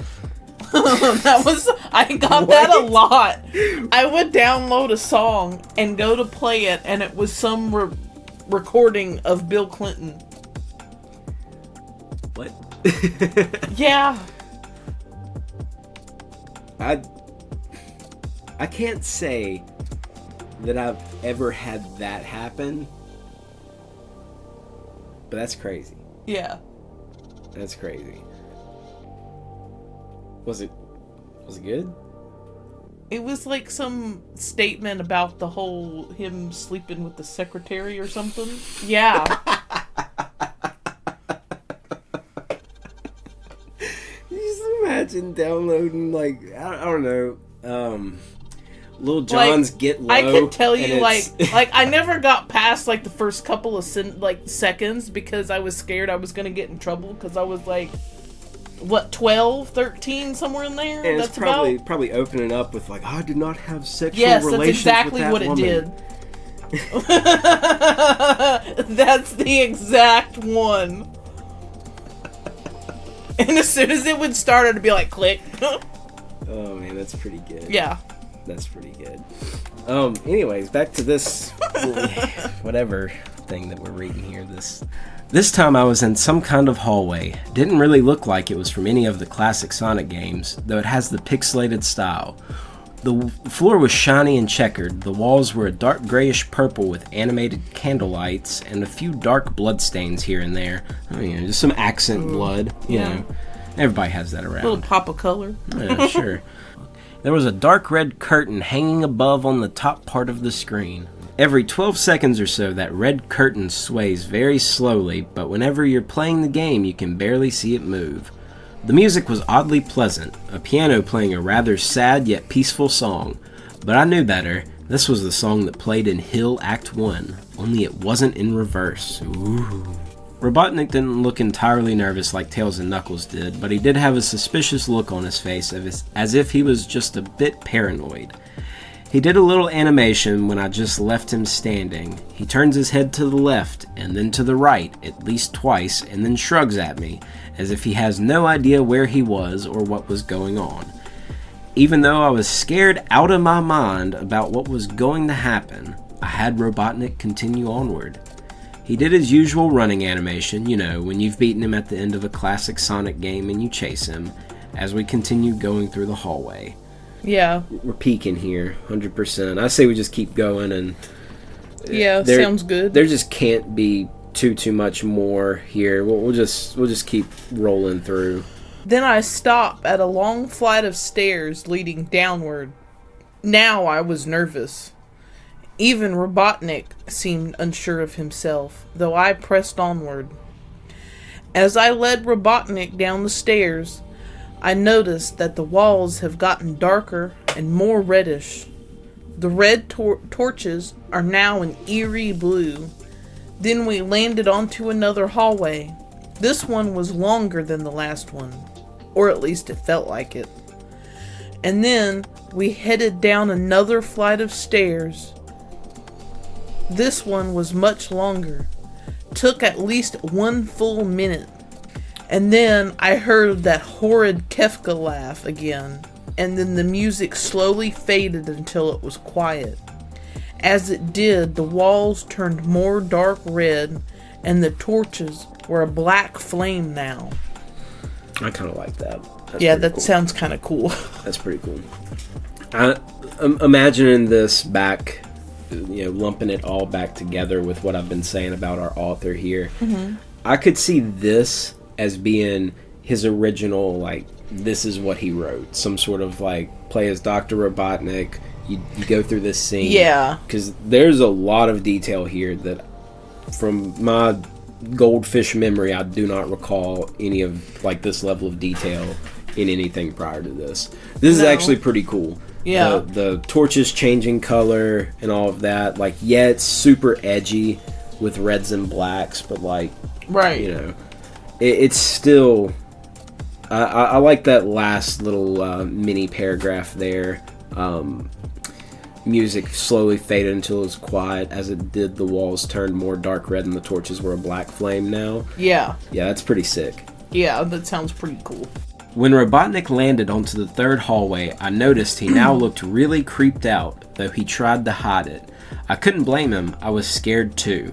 I got that a lot. I would download a song and go to play it, and it was some recording of Bill Clinton. What? Yeah. I can't say that I've ever had that happen, but that's crazy. Yeah. That's crazy. Was it good? It was like some statement about the whole him sleeping with the secretary or something. Yeah. imagine downloading, like, I don't know, Lil Jon's like, Get Low. I could tell you, like I never got past, like, the first couple of, seconds because I was scared I was going to get in trouble because I was, like, what, 12, 13, somewhere in there? And that's it's probably opening up with, like, I did not have sexual Yes, relations that's exactly with that what woman. it did. That's the exact one. And as soon as it would start, it'd be like, click. Oh, man, that's pretty good. Yeah. That's pretty good. Anyways, back to this whatever thing that we're reading here. This time I was in some kind of hallway. Didn't really look like it was from any of the classic Sonic games, though it has the pixelated style. The floor was shiny and checkered. The walls were a dark grayish purple with animated candlelights and a few dark bloodstains here and there. Just some accent blood. You know, everybody has that around. A little pop of color. Yeah, sure. There was a dark red curtain hanging above on the top part of the screen. Every 12 seconds or so, that red curtain sways very slowly, but whenever you're playing the game, you can barely see it move. The music was oddly pleasant, a piano playing a rather sad yet peaceful song. But I knew better. This was the song that played in Hill Act 1, only it wasn't in reverse. Ooh. Robotnik didn't look entirely nervous like Tails and Knuckles did, but he did have a suspicious look on his face as if he was just a bit paranoid. He did a little animation when I just left him standing. He turns his head to the left and then to the right at least twice and then shrugs at me as if he has no idea where he was or what was going on. Even though I was scared out of my mind about what was going to happen, I had Robotnik continue onward. He did his usual running animation, when you've beaten him at the end of a classic Sonic game and you chase him, as we continue going through the hallway. Yeah. We're peaking here, 100%. I say we just keep going and... Yeah, sounds good. There just can't be too much more here. We'll just keep rolling through. Then I stop at a long flight of stairs leading downward. Now I was nervous. Even Robotnik seemed unsure of himself, though I pressed onward. As I led Robotnik down the stairs, I noticed that the walls have gotten darker and more reddish. The red torches are now an eerie blue. Then we landed onto another hallway. This one was longer than the last one, or at least it felt like it. And then we headed down another flight of stairs. This one was much longer. Took at least 1 full minute. And then I heard that horrid Kefka laugh again. And then the music slowly faded until it was quiet. As it did, the walls turned more dark red, and the torches were a black flame now. I kind of like that. That cool. Sounds kind of cool. That's pretty cool. I'm imagining this back, lumping it all back together with what I've been saying about our author here. Mm-hmm. I could see this as being his original, this is what he wrote. Some sort of, play as Dr. Robotnik. You go through this scene. Yeah. Because there's a lot of detail here that, from my goldfish memory, I do not recall any of, this level of detail in anything prior to this. This is actually pretty cool. Yeah. The torches changing color and all of that. It's super edgy with reds and blacks, but, right. It's still... I like that last little mini paragraph there. Music slowly faded until it was quiet. As it did, the walls turned more dark red and the torches were a black flame now. Yeah. Yeah, that's pretty sick. Yeah, that sounds pretty cool. When Robotnik landed onto the third hallway, I noticed he now looked really creeped out, though he tried to hide it. I couldn't blame him. I was scared too.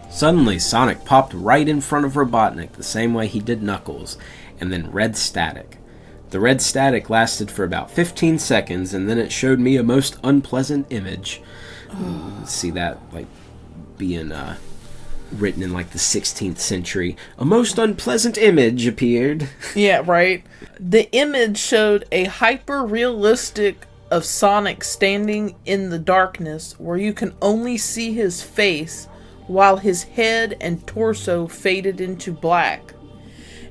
Suddenly, Sonic popped right in front of Robotnik the same way he did Knuckles, and then red static. The red static lasted for about 15 seconds, and then it showed me a most unpleasant image. See that, being written in, the 16th century. A most unpleasant image appeared. Yeah, right. The image showed a hyper-realistic of Sonic standing in the darkness, where you can only see his face, while his head and torso faded into black.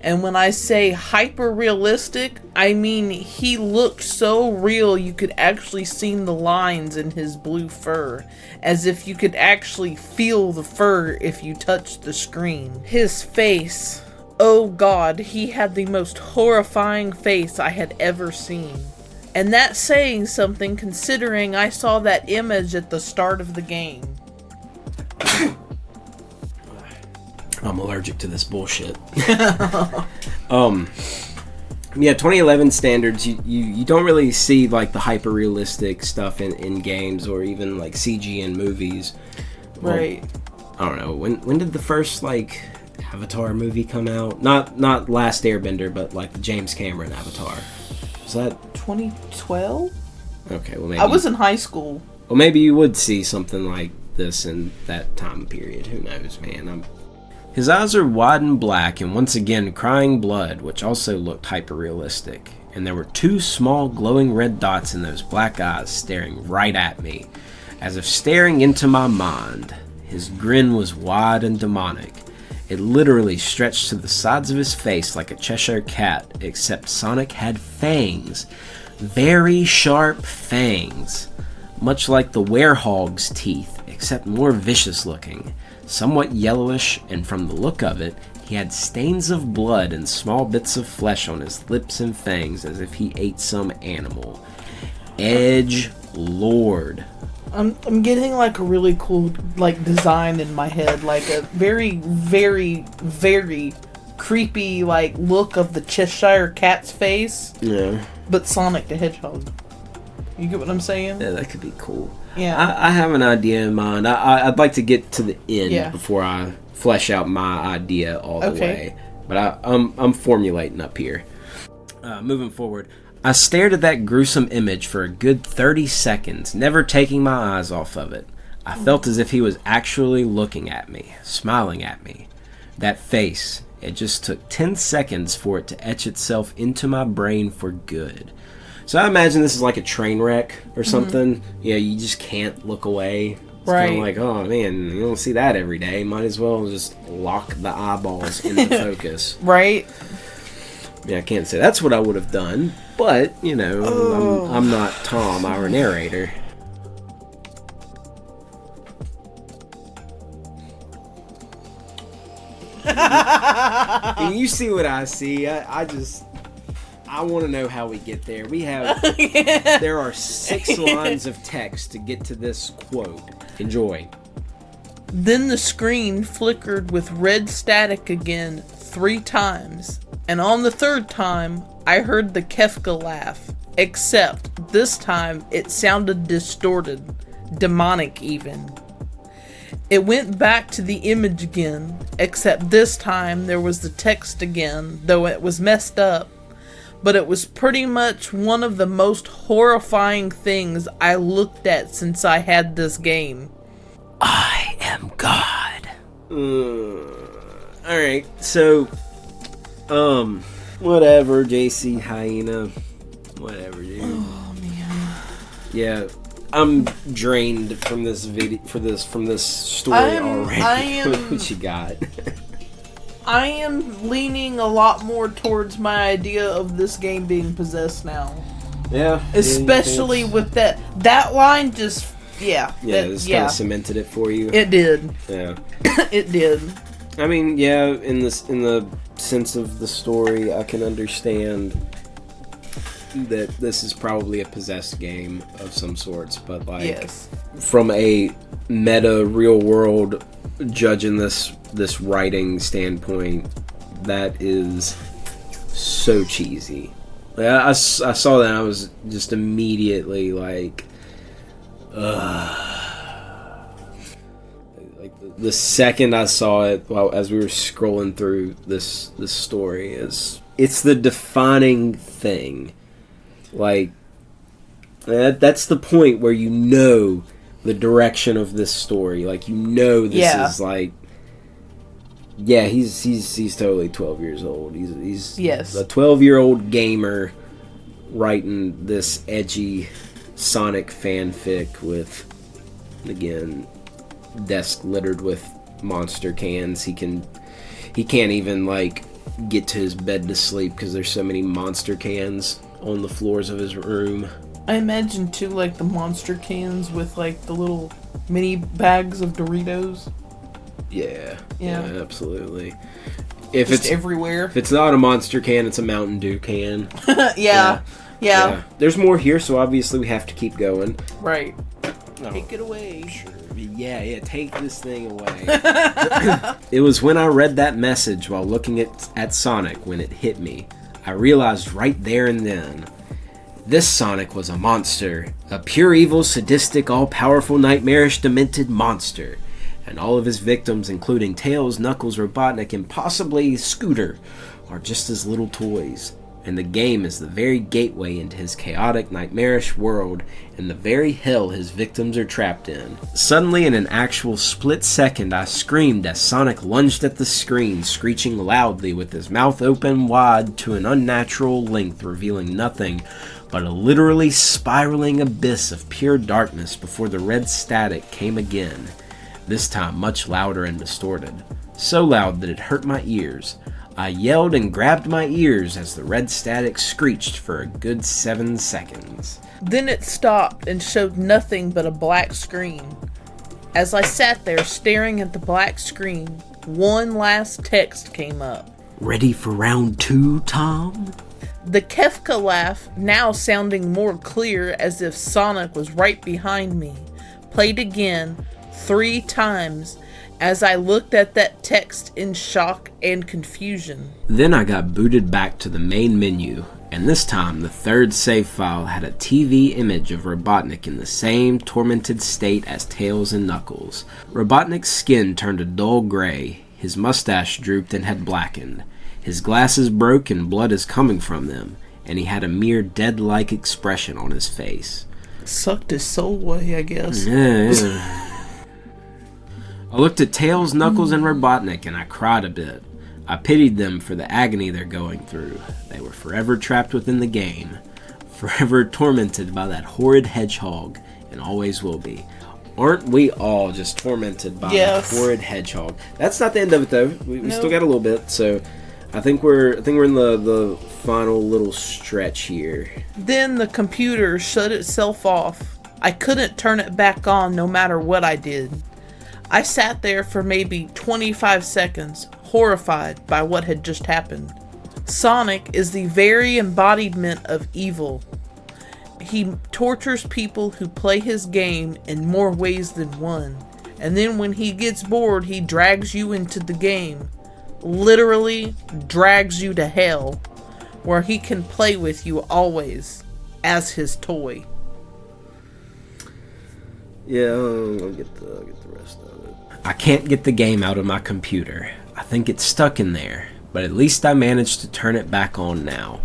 And when I say hyper-realistic, I mean he looked so real you could actually see the lines in his blue fur, as if you could actually feel the fur if you touched the screen. His face, oh god, he had the most horrifying face I had ever seen. And that's saying something considering I saw that image at the start of the game. I'm allergic to this bullshit. Yeah, 2011 standards, you don't really see like the hyper realistic stuff in games or even like CG in movies. Well, right. I don't know. When did the first like Avatar movie come out? Not Last Airbender, but like the James Cameron Avatar. Was that 2012? Okay, well maybe I was in high school. Well, maybe you would see something like this in that time period. Who knows, man? His eyes are wide and black and once again crying blood, which also looked hyper-realistic. And there were two small glowing red dots in those black eyes staring right at me, as if staring into my mind. His grin was wide and demonic. It literally stretched to the sides of his face like a Cheshire cat, except Sonic had fangs. Very sharp fangs. Much like the werehog's teeth, except more vicious looking. Somewhat yellowish, and from the look of it, he had stains of blood and small bits of flesh on his lips and fangs as if he ate some animal. Edge Lord. I'm getting like a really cool like design in my head, like a very, very, very creepy like look of the Cheshire cat's face. Yeah. But Sonic the Hedgehog. You get what I'm saying? Yeah, that could be cool. Yeah. I have an idea in mind. I'd like to get to the end before I flesh out my idea all the way. But I'm formulating up here. Moving forward. I stared at that gruesome image for a good 30 seconds, never taking my eyes off of it. I felt as if he was actually looking at me, smiling at me. That face, it just took 10 seconds for it to etch itself into my brain for good. So I imagine this is like a train wreck or something. Mm-hmm. Yeah, you just can't look away. It's kind of like, oh man, you don't see that every day. Might as well just lock the eyeballs into focus. Right? Yeah, I can't say that's what I would have done, but, you know, I'm not Tom, our narrator. And you see what I see. I want to know how we get there. There are 6 lines of text to get to this quote. Enjoy. Then the screen flickered with red static again 3 times. And on the 3rd time, I heard the Kefka laugh. Except, this time, it sounded distorted. Demonic, even. It went back to the image again. Except this time, there was the text again, though it was messed up. But it was pretty much one of the most horrifying things I looked at since I had this game. I am God. Alright, so... whatever, JC Hyena. Whatever, dude. Oh, man. Yeah, I'm drained from this video, from this story already. What you got? I am leaning a lot more towards my idea of this game being possessed now. Yeah. Especially with that line just, yeah. Yeah, this kind of cemented it for you. It did. Yeah. It did. I mean, yeah, in the sense of the story, I can understand that this is probably a possessed game of some sorts, but like from a meta real world judging this writing standpoint, that is so cheesy. Like, I saw that and I was just immediately like, like the second I saw it, as we were scrolling through this story, it's the defining thing. Like, that's the point where you know the direction of this story. Like, you know this is like, yeah, he's totally 12 years old. He's a 12-year-old gamer writing this edgy Sonic fanfic with, again, desk littered with monster cans. He can't even like get to his bed to sleep because there's so many monster cans on the floors of his room. I imagine too, like the monster cans with like the little mini bags of Doritos. Yeah, absolutely. Just everywhere. If it's not a monster can, it's a Mountain Dew can. Yeah. There's more here, so obviously we have to keep going. Right. Oh, take it away. Sure. Yeah, take this thing away. It was when I read that message while looking at Sonic when it hit me. I realized right there and then, this Sonic was a monster. A pure evil, sadistic, all-powerful, nightmarish, demented monster. And all of his victims, including Tails, Knuckles, Robotnik, and possibly Scooter, are just his little toys. And the game is the very gateway into his chaotic, nightmarish world and the very hell his victims are trapped in. Suddenly, in an actual split second, I screamed as Sonic lunged at the screen, screeching loudly with his mouth open wide to an unnatural length, revealing nothing but a literally spiraling abyss of pure darkness before the red static came again. This time much louder and distorted. So loud that it hurt my ears. I yelled and grabbed my ears as the red static screeched for a good 7 seconds. Then it stopped and showed nothing but a black screen. As I sat there staring at the black screen, one last text came up. Ready for round 2, Tom? The Kefka laugh, now sounding more clear as if Sonic was right behind me, played again 3 times as I looked at that text in shock and confusion. Then I got booted back to the main menu, and this time the third save file had a TV image of Robotnik in the same tormented state as Tails and Knuckles. Robotnik's skin turned a dull gray, his mustache drooped and had blackened, his glasses broke and blood is coming from them, and he had a mere dead-like expression on his face. Sucked his soul away, I guess. Yeah. I looked at Tails, Knuckles, and Robotnik, and I cried a bit. I pitied them for the agony they're going through. They were forever trapped within the game, forever tormented by that horrid hedgehog, and always will be. Aren't we all just tormented by that horrid hedgehog? That's not the end of it, though. We still got a little bit, so I think we're in the final little stretch here. Then the computer shut itself off. I couldn't turn it back on no matter what I did. I sat there for maybe 25 seconds, horrified by what had just happened. Sonic is the very embodiment of evil. He tortures people who play his game in more ways than one. And then when he gets bored, he drags you into the game. Literally drags you to hell, where he can play with you always as his toy. Yeah, I'll get the rest of it. I can't get the game out of my computer. I think it's stuck in there, but at least I managed to turn it back on now.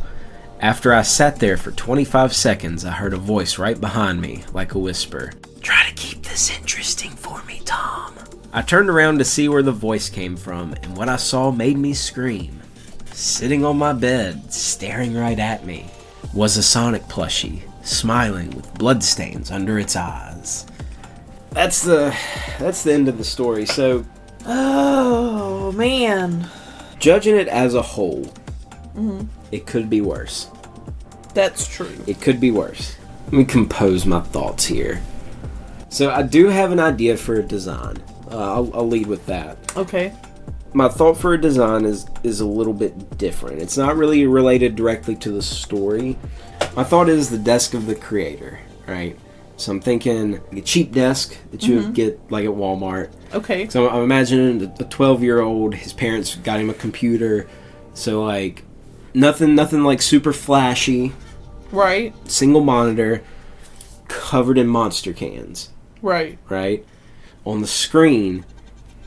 After I sat there for 25 seconds, I heard a voice right behind me, like a whisper. Try to keep this interesting for me, Tom. I turned around to see where the voice came from, and what I saw made me scream. Sitting on my bed, staring right at me, was a Sonic plushie, smiling with bloodstains under its eyes. That's the end of the story. So, oh man, judging it as a whole, it could be worse. That's true. It could be worse. Let me compose my thoughts here. So I do have an idea for a design. I'll lead with that. Okay. My thought for a design is a little bit different. It's not really related directly to the story. My thought is the desk of the creator, right? So I'm thinking a cheap desk that you would get like at Walmart. Okay. So I'm imagining a 12-year-old, his parents got him a computer. So like nothing like super flashy. Right. Single monitor covered in monster cans. Right. Right? On the screen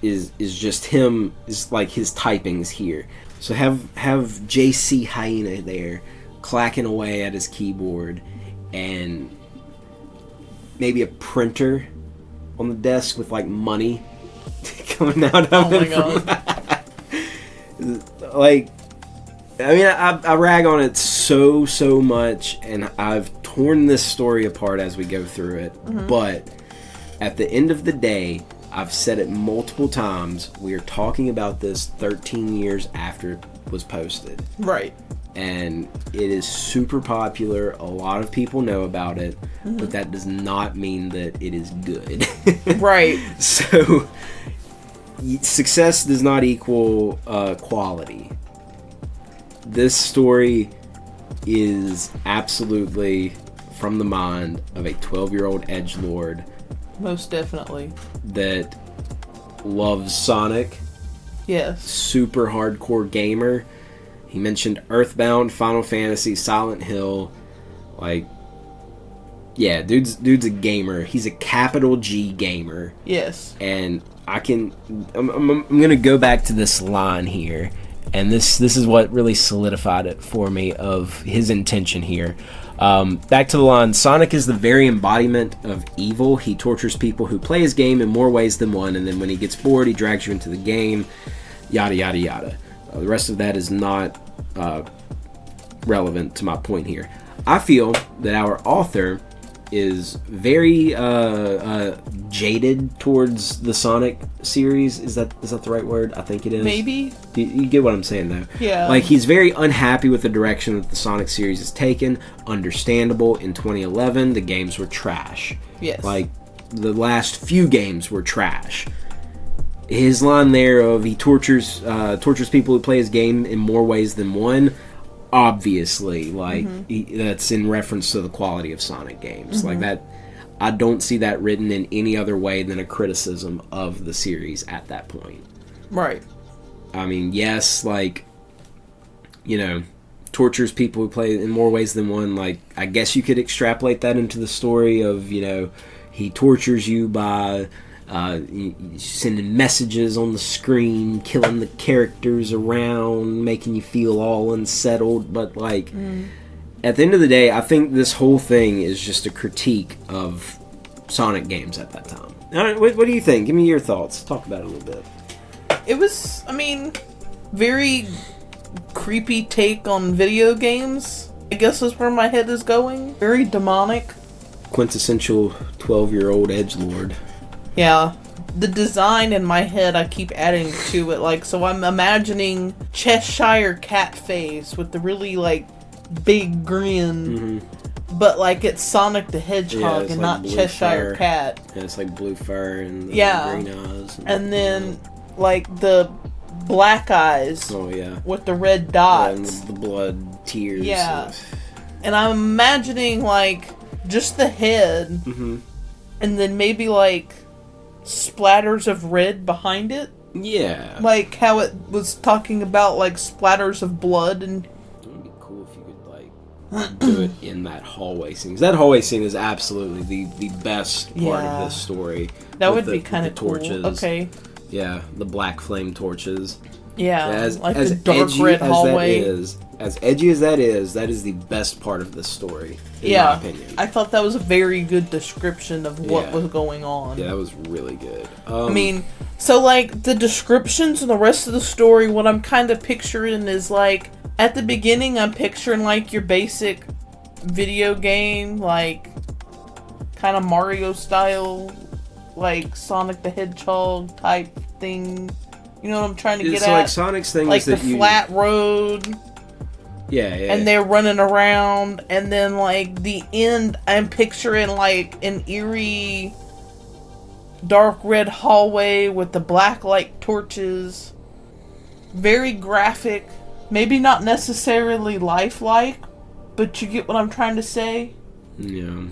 is just him, is like his typings here. So have JC Hyena there clacking away at his keyboard, and maybe a printer on the desk with like money coming out of it. Oh my god. Like, I mean, I rag on it so much, and I've torn this story apart as we go through it, but at the end of the day, I've said it multiple times. We are talking about this 13 years after it was posted. Right. And it is super popular. A lot of people know about it, but that does not mean that it is good. Right. So, success does not equal quality. This story is absolutely from the mind of a 12-year-old edgelord. Most definitely. That loves Sonic. Yes. Super hardcore gamer. He mentioned Earthbound, Final Fantasy, Silent Hill. Like, yeah, dude's a gamer. He's a capital G gamer. Yes. And I'm gonna go back to this line here, and this is what really solidified it for me of his intention here. Back to the line, Sonic is the very embodiment of evil. He tortures people who play his game in more ways than one, and then when he gets bored, he drags you into the game, yada, yada, yada. The rest of that is not relevant to my point here. I feel that our author is very jaded towards the Sonic series. Is that the right word? I think it is. Maybe. You get what I'm saying, though. Yeah. Like, he's very unhappy with the direction that the Sonic series has taken. Understandable. In 2011, the games were trash. Yes. Like, the last few games were trash. His line there of he tortures people who play his game in more ways than one, obviously, like, that's in reference to the quality of Sonic games. Like, that, I don't see that written in any other way than a criticism of the series at that point. Right. I mean, yes, like, you know, tortures people who play in more ways than one. Like, I guess you could extrapolate that into the story of, you know, he tortures you by sending messages on the screen, killing the characters around, making you feel all unsettled. But, like, at the end of the day, I think this whole thing is just a critique of Sonic games at that time. All right, what do you think? Give me your thoughts. Talk about it a little bit. It was, I mean, very creepy take on video games, I guess is where my head is going. Very demonic. Quintessential 12-year-old edgelord. Yeah. The design in my head, I keep adding to it. Like, so I'm imagining Cheshire cat face with the really, like, big grin. But, like, it's Sonic the Hedgehog and like not Cheshire fur. Cat. Yeah, it's like blue fur and green eyes. And then, like, the black eyes. Oh, yeah. With the red dots. And the blood tears. Yeah. And I'm imagining, like, just the head. And then maybe, like, splatters of red behind it. Yeah. Like how it was talking about, like, splatters of blood. And it would be cool if you could, like, do it in that hallway scene. 'Cause that hallway scene is absolutely the best part of this story. That would be kind of cool. Torches. Okay. Yeah, the black flame torches. Yeah, like the dark red hallway. As edgy as that is the best part of this story, in my opinion. I thought that was a very good description of what was going on. Yeah, that was really good. I mean, so, like, the descriptions and the rest of the story, what I'm kind of picturing is, like, at the beginning, I'm picturing, like, your basic video game, like, kind of Mario style, like, Sonic the Hedgehog type thing. You know what I'm trying to get at? Like, Sonic's thing like is that the flat road. Yeah. And they're running around, and then, like, the end, I'm picturing, like, an eerie dark red hallway with the black light torches. Very graphic. Maybe not necessarily lifelike, but you get what I'm trying to say? Yeah.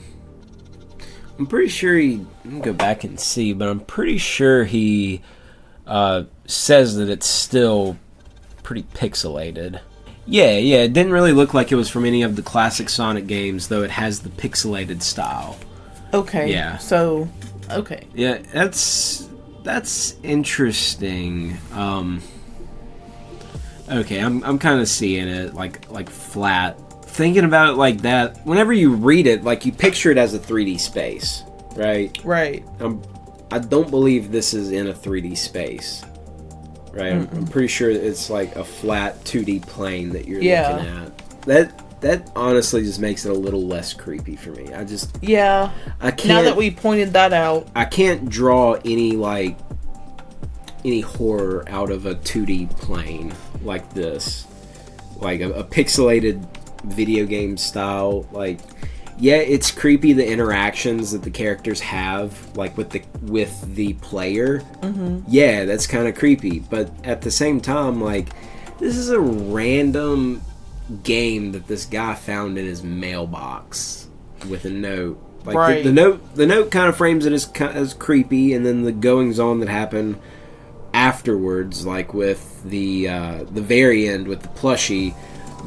I'm pretty sure he... Let me go back and see, but I'm pretty sure he says that it's still pretty pixelated. Yeah, it didn't really look like it was from any of the classic Sonic games, though it has the pixelated style. Okay. Yeah. So, okay. Yeah, that's interesting. Okay, I'm kind of seeing it like flat. Thinking about it like that, whenever you read it, like, you picture it as a 3D space, right? Right. I don't believe this is in a 3D space. Right, I'm pretty sure it's like a flat 2D plane that you're looking at. that honestly just makes it a little less creepy for me. I can't. Now that we pointed that out, I can't draw any horror out of a 2D plane like this, like a pixelated video game style. Like, yeah, it's creepy, the interactions that the characters have, like with the player. Mm-hmm. Yeah, that's kind of creepy. But at the same time, like, this is a random game that this guy found in his mailbox with a note. Like, right. the note kind of frames it as creepy, and then the goings on that happen afterwards, like with the very end with the plushie.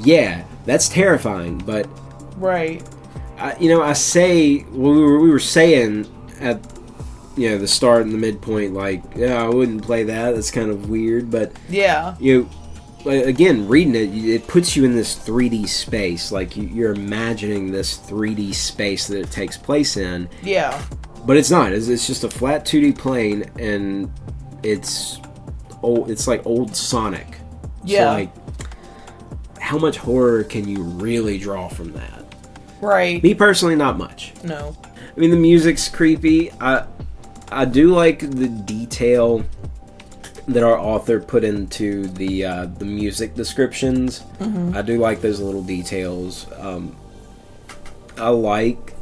Yeah, that's terrifying. But right. I say, well, we were saying at the start and the midpoint, like, yeah, I wouldn't play that. That's kind of weird, but yeah, again, reading it puts you in this 3D space. Like, you're imagining this 3D space that it takes place in. Yeah, but it's not. It's just a flat 2D plane, and it's like old Sonic. Yeah. So, like, how much horror can you really draw from that? Right. Me personally, not much. No. I mean, the music's creepy. I do like the detail that our author put into the music descriptions. Mm-hmm. I do like those little details. I like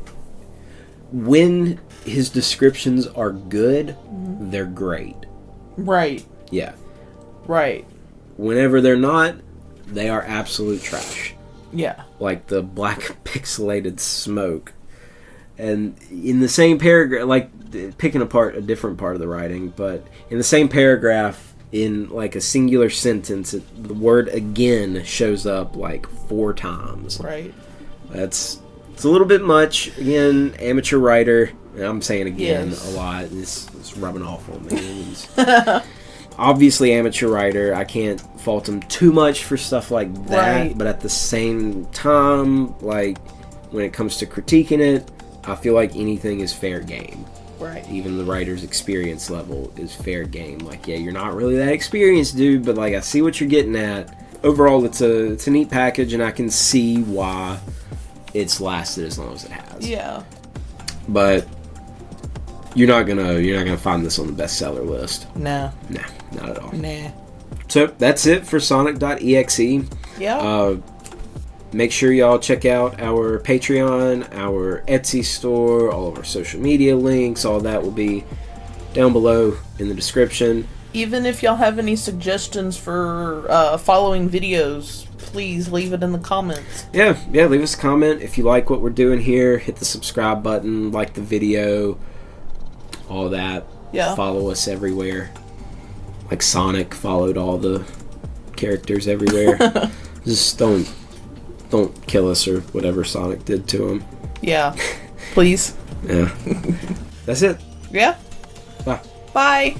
when his descriptions are good, mm-hmm. they're great. Right. Yeah. Right. Whenever they're not, they are absolute trash. Yeah. Like the black pixelated smoke. And in the same paragraph, like picking apart a different part of the writing, but in the same paragraph, in like a singular sentence, the word again shows up like 4 times. Right. It's a little bit much. Again, amateur writer. I'm saying again a lot. It's rubbing off on me. Obviously amateur writer. I can't fault him too much for stuff like that. Right. But at the same time, like, when it comes to critiquing it, I feel like anything is fair game. Right. Even the writer's experience level is fair game. Like, yeah, you're not really that experienced, dude, but like, I see what you're getting at. Overall, it's a neat package, and I can see why it's lasted as long as it has. Yeah. But you're not gonna find this on the bestseller list. Nah, not at all. Nah. So that's it for Sonic.exe. Yeah. Make sure y'all check out our Patreon, our Etsy store, all of our social media links. All that will be down below in the description. Even if y'all have any suggestions for following videos, please leave it in the comments. Yeah, leave us a comment. If you like what we're doing here, hit the subscribe button, like the video, all that. Yeah. Follow us everywhere. Like Sonic followed all the characters everywhere. Just don't kill us or whatever Sonic did to him. Yeah. Please. Yeah. That's it. Yeah. Bye. Bye.